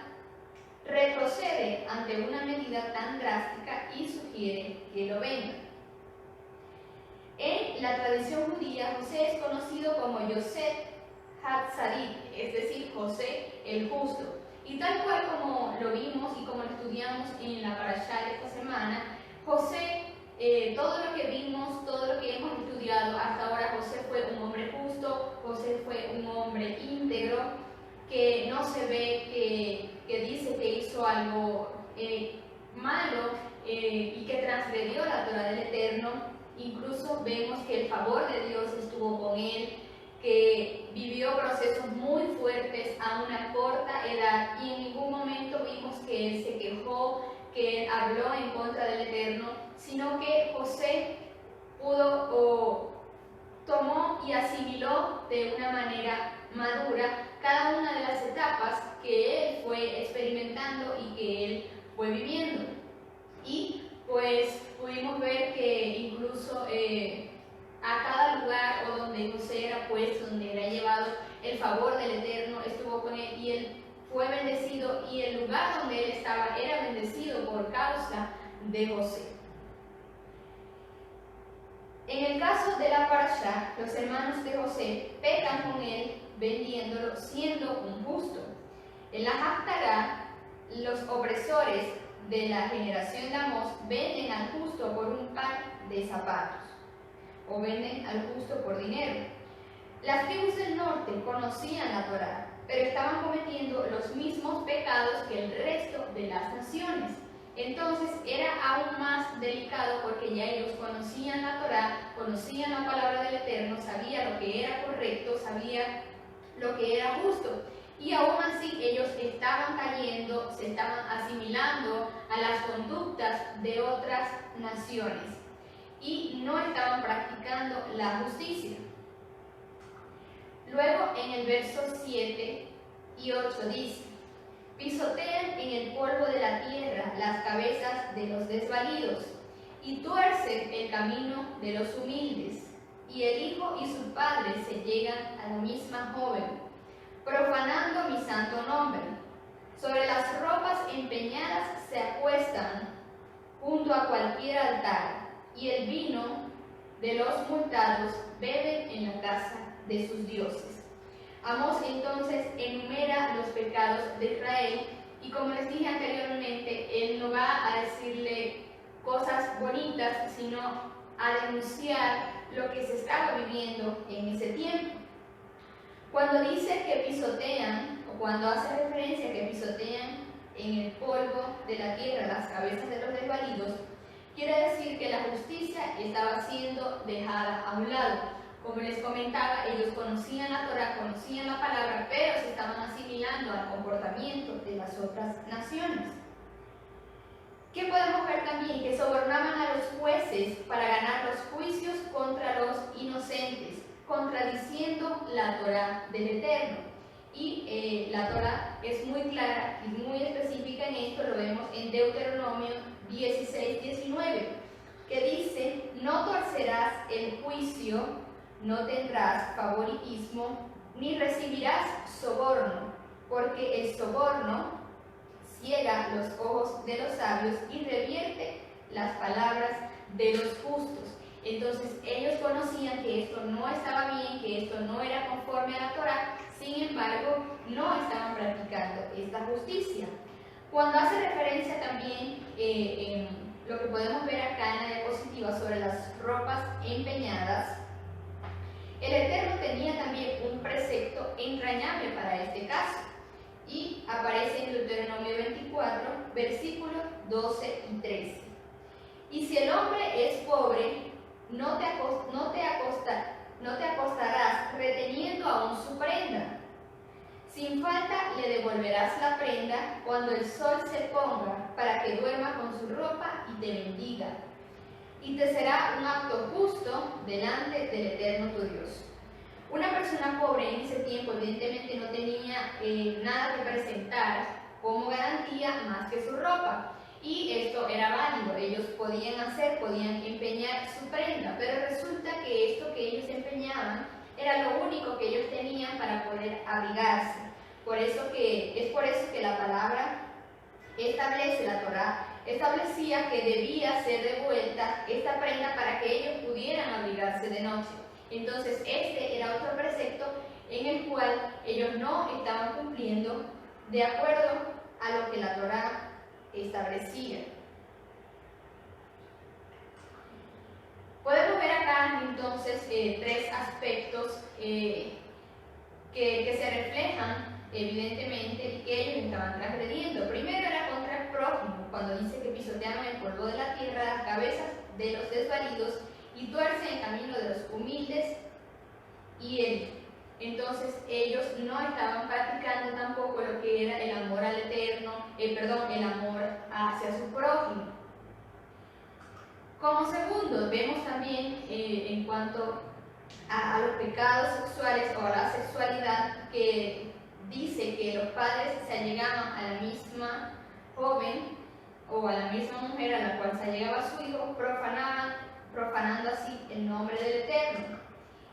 A: retrocede ante una medida tan drástica y sugiere que lo vendan. En la tradición judía, José es conocido como Yosef Hatzadik, es decir, José el justo. Y tal cual como lo vimos y como lo estudiamos en la parashá de esta semana, José, todo lo que vimos, todo lo que hemos estudiado hasta ahora, José fue un hombre justo, José fue un hombre íntegro, que no se ve que dice que hizo algo malo y que transgredió la Torá del Eterno. Incluso vemos que el favor de Dios estuvo con él, que vivió procesos muy fuertes a una corta edad, y en ningún momento vimos que él se quejó, que él habló en contra del Eterno, sino que José tomó y asimiló de una manera madura cada una de las etapas que él fue experimentando y que él fue viviendo. Y pues pudimos ver que incluso a cada lugar o donde José era puesto, donde era llevado, el favor del Eterno estuvo con él y él fue bendecido, y el lugar donde él estaba era bendecido por causa de José. En el caso de la parashá, los hermanos de José pecan con él vendiéndolo siendo un justo. En la haftará, los opresores de la generación de Amós venden al justo por un par de zapatos, o venden al justo por dinero. Las tribus del norte conocían la Torá, pero estaban cometiendo los mismos pecados que el resto de las naciones. Entonces era aún más delicado, porque ya ellos conocían la Torá, conocían la palabra del Eterno, sabían lo que era correcto, sabían lo que era justo. Y aún así ellos estaban cayendo, se estaban asimilando a las conductas de otras naciones y no estaban practicando la justicia. Luego en el verso 7 y 8 dice: pisotean en el polvo de la tierra las cabezas de los desvalidos y tuercen el camino de los humildes, y el hijo y su padre se llegan a la misma joven, profanando mi santo nombre. Sobre las ropas empeñadas se acuestan junto a cualquier altar, y el vino de los multados beben en la casa de sus dioses. Amós entonces enumera los pecados de Israel, y como les dije anteriormente, él no va a decirle cosas bonitas, sino a denunciar lo que se estaba viviendo en ese tiempo. Cuando dice que pisotean, o cuando hace referencia a que pisotean en el polvo de la tierra las cabezas de los desvalidos, quiere decir que la justicia estaba siendo dejada a un lado. Como les comentaba, ellos conocían la Torá, conocían la palabra, pero se estaban asimilando al comportamiento de las otras naciones. ¿Qué podemos ver también? Que sobornaban a los jueces para ganar los juicios contra los inocentes, contradiciendo la Torá del Eterno. Y la Torá es muy clara y muy específica en esto, lo vemos en Deuteronomio 16:19, que dice: no torcerás el juicio, no tendrás favoritismo, ni recibirás soborno, porque el soborno ciega los ojos de los sabios y revierte las palabras de los justos. Entonces ellos conocían que esto no estaba bien, que esto no era conforme a la Torá, sin embargo no estaban practicando esta justicia. Cuando hace referencia también en lo que podemos ver acá en la diapositiva sobre las ropas empeñadas, el Eterno tenía también un precepto entrañable para este caso, y aparece en Deuteronomio 24, versículos 12 y 13. Y si el hombre es pobre, no te acostarás reteniendo aún su prenda. Sin falta le devolverás la prenda cuando el sol se ponga, para que duerma con su ropa y te bendiga. Y te será un acto justo delante del Eterno tu Dios. Una persona pobre en ese tiempo evidentemente no tenía nada que presentar como garantía más que su ropa. Y esto era válido, ellos podían empeñar su prenda, pero resulta que esto que ellos empeñaban era lo único que ellos tenían para poder abrigarse. Es por eso que la palabra establece, la Torá establecía que debía ser devuelta esta prenda para que ellos pudieran abrigarse de noche. Entonces este era otro precepto en el cual ellos no estaban cumpliendo de acuerdo a lo que la Torá establecía. Podemos ver acá entonces tres aspectos que se reflejan evidentemente que ellos estaban transgrediendo. Primero era contra el prójimo, cuando dice que pisoteaban el polvo de la tierra, las cabezas de los desvalidos y tuercen el camino de los humildes y heridos. Entonces ellos no estaban practicando tampoco lo que era el amor al Eterno, el amor hacia su prójimo. Como segundo, vemos también en cuanto a los pecados sexuales o a la sexualidad, que dice que los padres se allegaban a la misma joven o a la misma mujer a la cual se allegaba su hijo, profanando así el nombre del Eterno.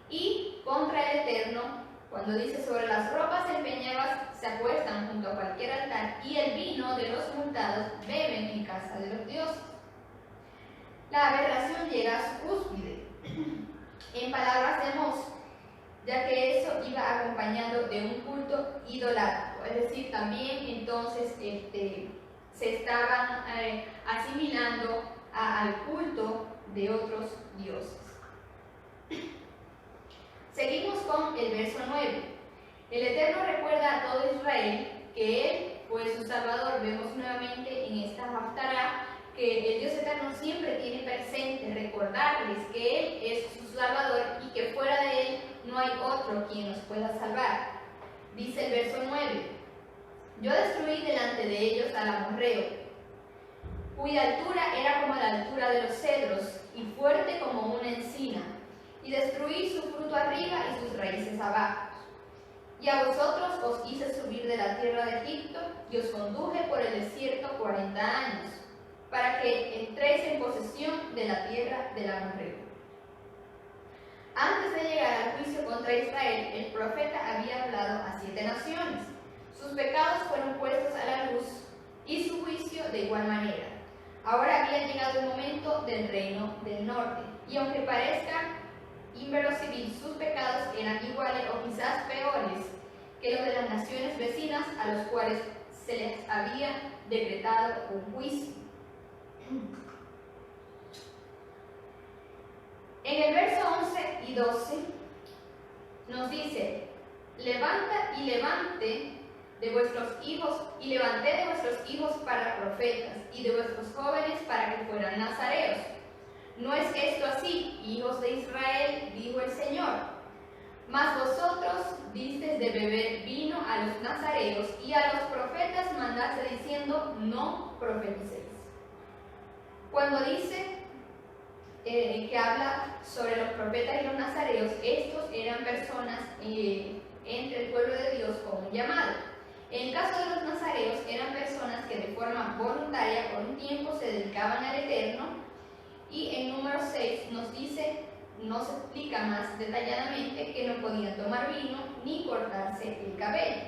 A: Y contra el Eterno, cuando dice sobre las ropas empeñadas se acuestan junto a cualquier altar, y el vino de los multados beben en casa de los dioses. La aberración llega a su cúspide, en palabras de Mos, ya que eso iba acompañado de un culto idolátrico, es decir, también entonces se estaban asimilando al culto de otros dioses. Seguimos con el verso 9. El Eterno recuerda a todo Israel que Él fue su Salvador. Vemos nuevamente en esta Haftará que el Dios Eterno siempre tiene presente recordarles que Él es su Salvador y que fuera de Él no hay otro quien nos pueda salvar. Dice el verso 9: Yo destruí delante de ellos al amorreo, cuya altura era como la altura de los cedros y fuerte como una encina, y destruí su fruto arriba y sus raíces abajo. Y a vosotros os hice subir de la tierra de Egipto y os conduje por el desierto 40 años, para que entréis en posesión de la tierra del amorreo. Antes de llegar al juicio contra Israel, el profeta había hablado a 7 naciones. Sus pecados fueron puestos a la luz y su juicio de igual manera. Ahora había llegado el momento del reino del norte, y aunque parezca inverosímil, sus pecados eran iguales o quizás peores que los de las naciones vecinas a los cuales se les había decretado un juicio. En el verso 11 y 12 nos dice: Levanta y levante de vuestros hijos, y levanté de vuestros hijos para profetas, y de vuestros jóvenes para que fueran nazareos. ¿No es esto así, hijos de Israel?, dijo el Señor. Mas vosotros disteis de beber vino a los nazareos, y a los profetas mandaste diciendo: no profeticéis. Cuando dice que habla sobre los profetas y los nazareos, estos eran personas entre el pueblo de Dios con un llamado. En el caso de los nazareos, eran personas que de forma voluntaria por un tiempo se dedicaban al Eterno, y en número 6 nos dice, nos explica más detalladamente, que no podían tomar vino ni cortarse el cabello,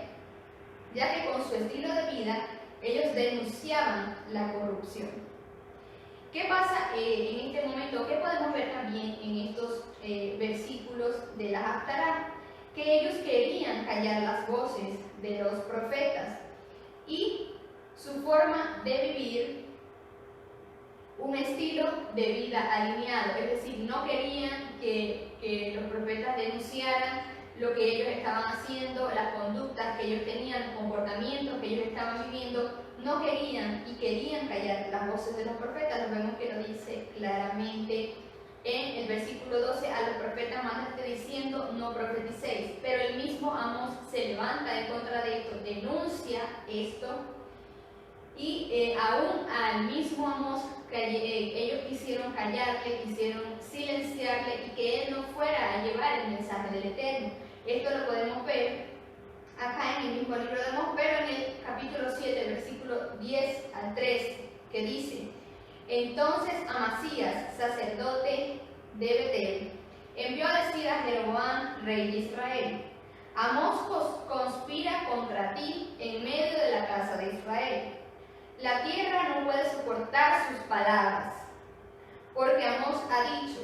A: ya que con su estilo de vida ellos denunciaban la corrupción. ¿Qué pasa en este momento? ¿Qué podemos ver también en estos versículos de la Haftará? Que ellos querían callar las voces de los profetas y su forma de vivir un estilo de vida alineado, es decir, no querían que los profetas denunciaran lo que ellos estaban haciendo, las conductas que ellos tenían, los comportamientos que ellos estaban viviendo, no querían y querían callar las voces de los profetas. Lo vemos que lo dice claramente en el versículo 12: a los profetas mándate diciendo, no profeticéis. Pero el mismo Amós se levanta en contra de esto, denuncia esto, y aún al mismo Amós ellos quisieron callarle, quisieron silenciarle y que él no fuera a llevar el mensaje del Eterno. Esto lo podemos ver acá en el mismo libro de Amós, pero en el capítulo 7, versículo 10 al 13, que dice: entonces Amasías, sacerdote de Betel, envió a decir a Jeroboam, rey de Israel: Amós conspira contra ti en medio de la casa de Israel. La tierra no puede soportar sus palabras, porque Amós ha dicho: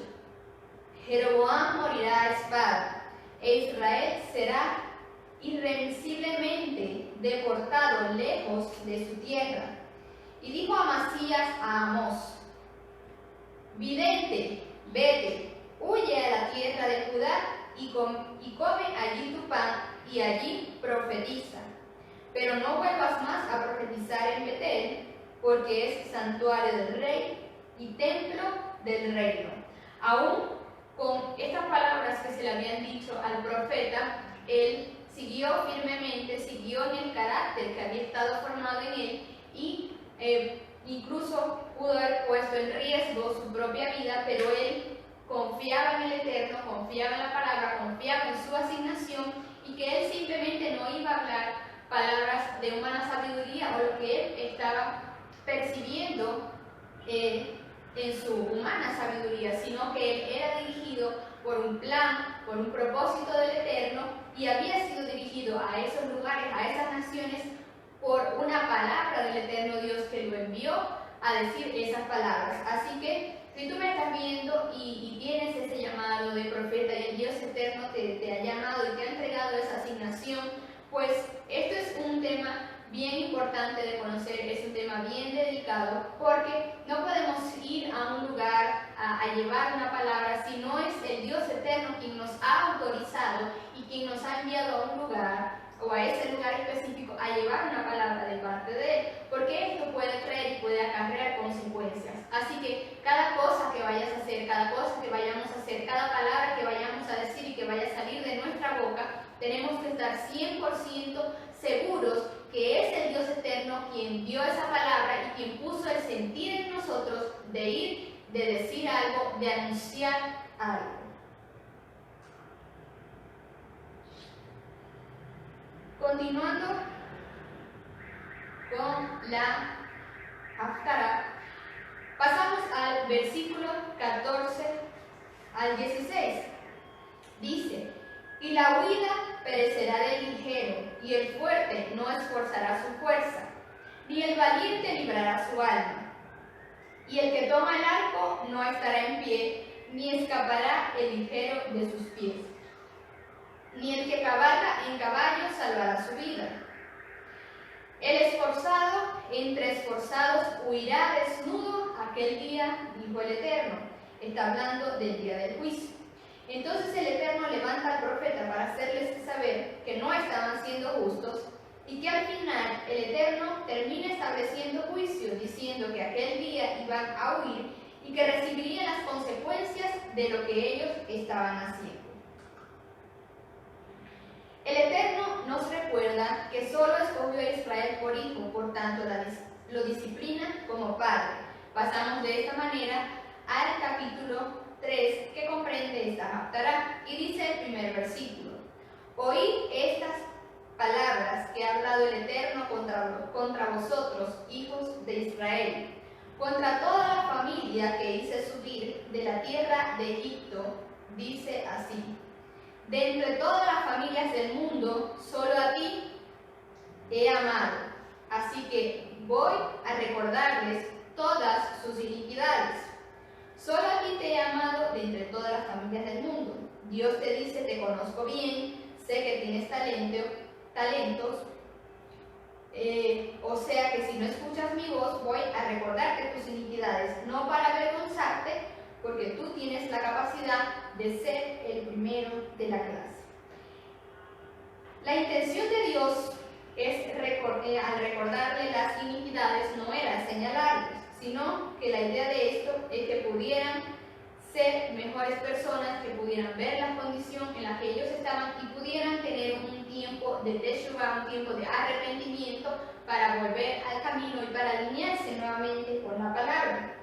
A: Jeroboam morirá a espada, e Israel será irremisiblemente deportado lejos de su tierra. Y dijo Amasías a Amós: vidente, vete, huye a la tierra de Judá y come allí tu pan y allí profetiza. Pero no vuelvas más a profetizar en Betel, porque es santuario del rey y templo del reino. Aún con estas palabras que se le habían dicho al profeta, él siguió firmemente, siguió en el carácter que había estado formado en él y incluso pudo haber puesto en riesgo su propia vida, pero él confiaba en el Eterno, confiaba en la palabra, confiaba en su asignación, y que él simplemente no iba a hablar palabras de humana sabiduría o lo que él estaba percibiendo en su humana sabiduría, sino que él era dirigido por un plan, por un propósito del Eterno, y había sido dirigido a esos lugares, a esas naciones, por una palabra del Eterno Dios que lo envió a decir esas palabras. Así que si tú me estás viendo y tienes ese llamado de profeta y el Dios Eterno te ha llamado y te ha entregado esa asignación, pues esto es un tema bien importante de conocer, es un tema bien delicado, porque no podemos ir a un lugar a llevar una palabra si no es el Dios Eterno quien nos ha autorizado y quien nos ha enviado a un lugar o a ese lugar específico a llevar una palabra de parte de él, porque esto puede traer y puede acarrear consecuencias. Así que cada cosa que vayas a hacer, cada cosa que vayamos a hacer, cada palabra que vayamos a decir y que vaya a salir de nuestra boca, tenemos que estar 100% seguros que es el Dios Eterno quien dio esa palabra y quien puso el sentir en nosotros de ir, de decir algo, de anunciar algo. Continuando con la Haftarah, pasamos al versículo 14 al 16. Dice: y la huida perecerá del ligero, y el fuerte no esforzará su fuerza, ni el valiente librará su alma. Y el que toma el arco no estará en pie, ni escapará el ligero de sus pies. Ni el que cabalga en caballo salvará su vida. El esforzado entre esforzados huirá desnudo aquel día, dijo el Eterno. Está hablando del día del juicio. Entonces el Eterno levanta al profeta para hacerles saber que no estaban siendo justos y que al final el Eterno termina estableciendo juicio, diciendo que aquel día iban a huir y que recibirían las consecuencias de lo que ellos estaban haciendo. El Eterno nos recuerda que solo escogió a Israel por hijo, por tanto lo disciplina como padre. Pasamos de esta manera al capítulo 3, que comprende esta Haftarah, y dice el primer versículo: oíd estas palabras que ha hablado el Eterno contra vosotros, hijos de Israel, contra toda la familia que hice subir de la tierra de Egipto, dice así: de entre todas las familias del mundo, solo a ti he amado, así que voy a recordarles todas sus iniquidades. Solo a ti te he amado de entre todas las familias del mundo. Dios te dice: te conozco bien, sé que tienes talentos, o sea que si no escuchas mi voz, voy a recordarte tus iniquidades, no para avergonzarte, porque tú tienes la capacidad de ser el primero de la clase. La intención de Dios al recordarle las iniquidades no era señalarlos, sino que la idea de esto es que pudieran ser mejores personas, que pudieran ver la condición en la que ellos estaban y pudieran tener un tiempo de teshuvah, un tiempo de arrepentimiento para volver al camino y para alinearse nuevamente con la palabra.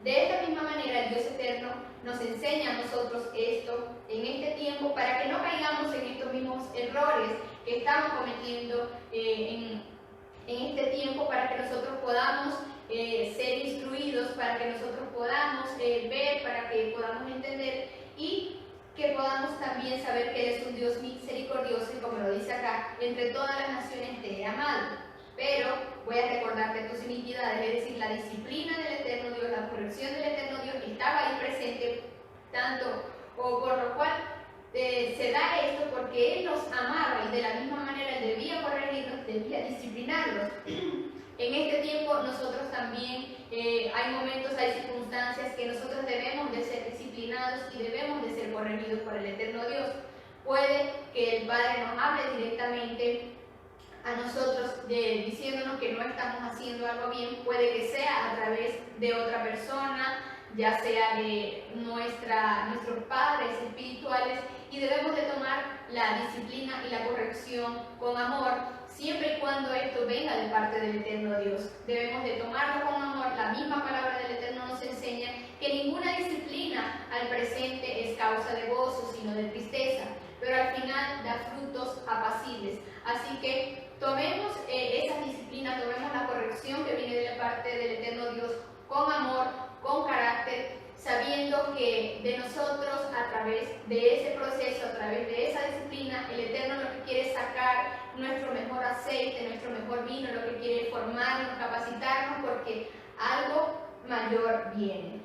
A: De esta misma manera, el Dios eterno nos enseña a nosotros esto en este tiempo para que no caigamos en estos mismos errores que estamos cometiendo en este tiempo, para que nosotros podamos ser instruidos, para que nosotros podamos ver, para que podamos entender y que podamos también saber que Él es un Dios misericordioso y, como lo dice acá, entre todas las naciones te he amado. Pero voy a recordarte tus iniquidades, es decir, la disciplina del eterno Dios, la corrección del eterno Dios estaba ahí presente, por lo cual se da esto porque Él nos amaba y de la misma manera Él debía corregirnos, debía disciplinarlos. En este tiempo nosotros también hay momentos, hay circunstancias que nosotros debemos de ser disciplinados y debemos de ser corregidos por el eterno Dios. Puede que el Padre nos hable directamente a nosotros diciéndonos que no estamos haciendo algo bien, puede que sea a través de otra persona, ya sea de nuestros padres espirituales, y debemos de tomar la disciplina y la corrección con amor, siempre y cuando esto venga de parte del eterno Dios. Debemos de tomarlo con amor. La misma palabra del Eterno nos enseña que ninguna disciplina al presente es causa de gozo, sino de tristeza, pero al final da frutos apacibles. Así que tomemos esa disciplina, tomemos la corrección que viene de la parte del eterno Dios con amor, con carácter, sabiendo que de nosotros, a través de ese proceso, a través de esa disciplina, el Eterno lo que quiere es sacar nuestro mejor aceite, nuestro mejor vino, lo que quiere es formarnos, capacitarnos, porque algo mayor viene.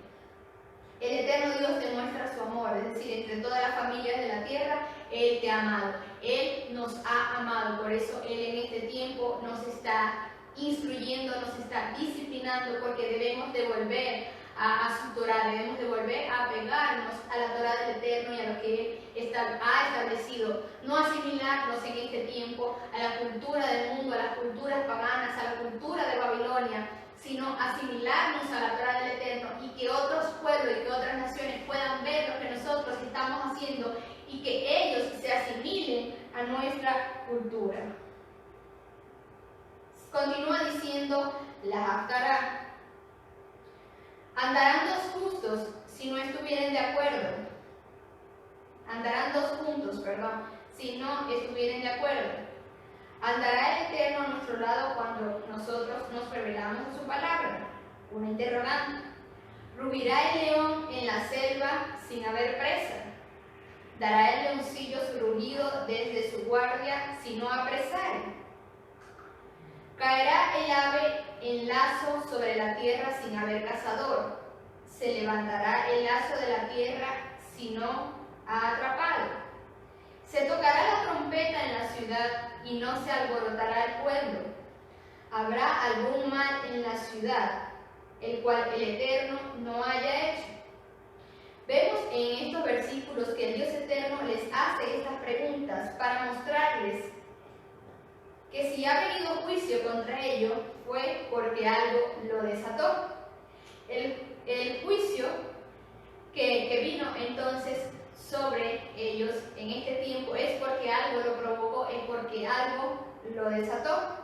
A: El eterno Dios demuestra su amor, es decir, entre todas las familias de la tierra, Él te ha amado, Él nos ha amado, por eso Él en este tiempo nos está instruyendo, nos está disciplinando, porque debemos de volver a su Torah, debemos de volver a apegarnos a la Torah del Eterno y a lo que Él ha establecido, no asimilarnos en este tiempo a la cultura del mundo, a las culturas paganas, a la cultura de Babilonia, sino asimilarnos a la Torah del Eterno y que otros pueblos y que otras naciones puedan ver lo que nosotros estamos haciendo y que ellos se asimilen a nuestra cultura. Continúa diciendo la Haftarah. Andarán dos justos si no estuvieren de acuerdo. Andarán dos juntos, si no estuvieren de acuerdo. ¿Andará el Eterno a nuestro lado cuando nosotros nos revelamos en su palabra? Una interrogante. ¿Rugirá el león en la selva sin haber presa? ¿Dará el leoncillo su rugido desde su guardia si no apresare? ¿Caerá el ave en lazo sobre la tierra sin haber cazador? ¿Se levantará el lazo de la tierra si no ha atrapado? Se tocará la trompeta en la ciudad y no se alborotará el pueblo. Habrá algún mal en la ciudad, el cual el Eterno no haya hecho. Vemos en estos versículos que el Dios Eterno les hace estas preguntas para mostrarles que si ha venido juicio contra ellos fue porque algo lo desató. El juicio que vino entonces sobre ellos en este tiempo es porque algo lo provocó, es porque algo lo desató.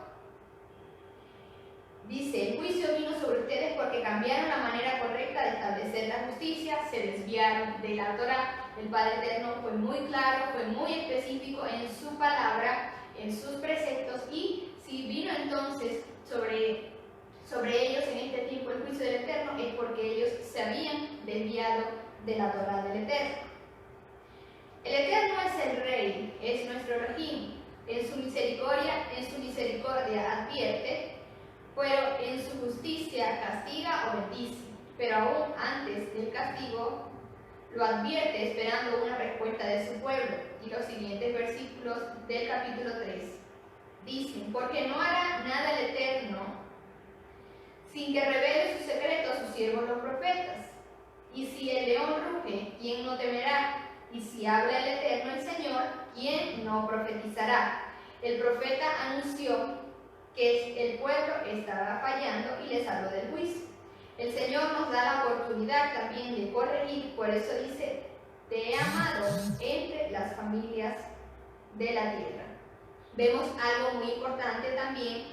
A: Dice, el juicio vino sobre ustedes porque cambiaron la manera correcta de establecer la justicia, se desviaron de la Torah. El Padre Eterno fue muy claro, fue muy específico en su palabra, en sus preceptos, y si vino entonces sobre ellos en este tiempo el juicio del Eterno es porque ellos se habían desviado de la Torah del Eterno. El Eterno es el Rey, es nuestro Elohim. En su misericordia advierte, pero en su justicia castiga o bendice. Pero aún antes del castigo lo advierte esperando una respuesta de su pueblo. Y los siguientes versículos del capítulo 3 dicen, porque no hará nada el Eterno sin que revele sus secretos a sus siervos los profetas. Y si el león ruge, ¿quién no temerá?
C: Y si habla el Eterno, el Señor, ¿quién no profetizará? El profeta anunció que el pueblo estaba fallando y les habló del juicio. El Señor nos da la oportunidad también de corregir, por eso dice, te he amado entre las familias de la tierra. Vemos algo muy importante también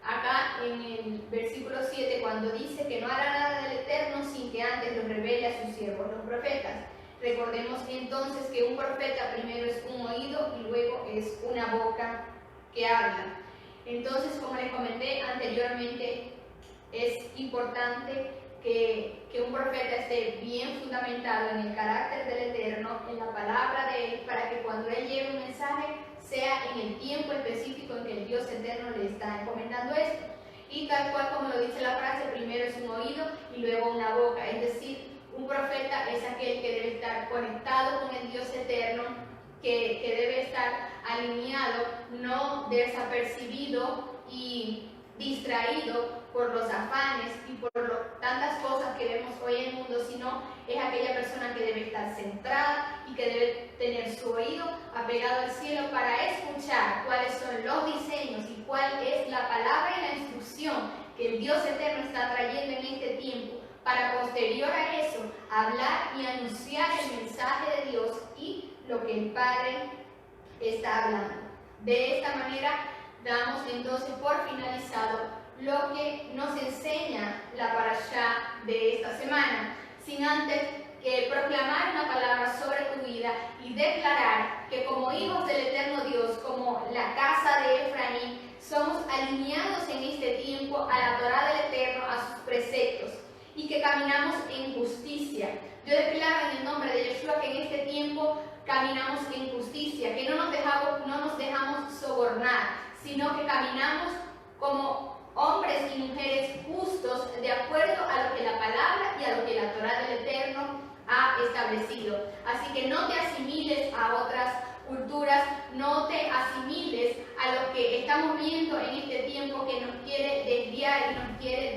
C: acá en el versículo 7, cuando dice que no hará nada del Eterno sin que antes lo revele a sus siervos, los profetas. Recordemos entonces que un profeta primero es un oído y luego es una boca que habla. Entonces, como les comenté anteriormente, es importante que un profeta esté bien fundamentado en el carácter del Eterno, en la palabra de Él, para que cuando Él lleve un mensaje sea en el tiempo específico en que el Dios Eterno le está encomendando esto. Y tal cual como lo dice la frase, primero es un oído y luego una boca, es decir, un profeta es aquel que debe estar conectado con el Dios Eterno, que debe estar alineado, no desapercibido y distraído por los afanes y por tantas cosas que vemos hoy en el mundo, sino es aquella persona que debe estar centrada y que debe tener su oído apegado al cielo para escuchar cuáles son los diseños y cuál es la palabra y la instrucción que el Dios Eterno está trayendo en este tiempo, para posterior a eso hablar y anunciar el mensaje de Dios y lo que el Padre está hablando. De esta manera damos entonces por finalizado lo que nos enseña la parashá de esta semana, sin antes que proclamar una palabra sobre tu vida y declarar que como hijos del eterno Dios, como la casa de Efraín, somos alineados en este tiempo a la Torá del Eterno, a sus preceptos, y que caminamos en justicia. Yo declaro en el nombre de Yeshua que en este tiempo caminamos en justicia, que no nos dejamos sobornar, sino que caminamos como hombres y mujeres justos de acuerdo a lo que la palabra y a lo que la Torá del Eterno ha establecido. Así que no te asimiles a otras culturas, no te asimiles a lo que estamos viendo en este tiempo que nos quiere desviar y nos quiere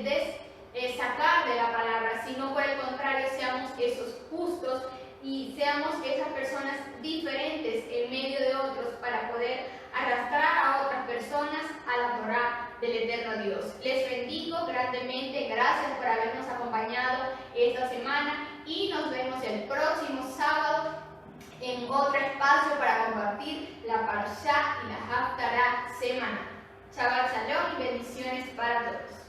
C: sacar de la palabra, sino por el contrario seamos esos justos y seamos esas personas diferentes en medio de otros para poder arrastrar a otras personas a la Torá del eterno Dios. Les bendigo grandemente, gracias por habernos acompañado esta semana y nos vemos el próximo sábado en otro espacio para compartir la parashá y la haftará semanal. Shabbat shalom y bendiciones para todos.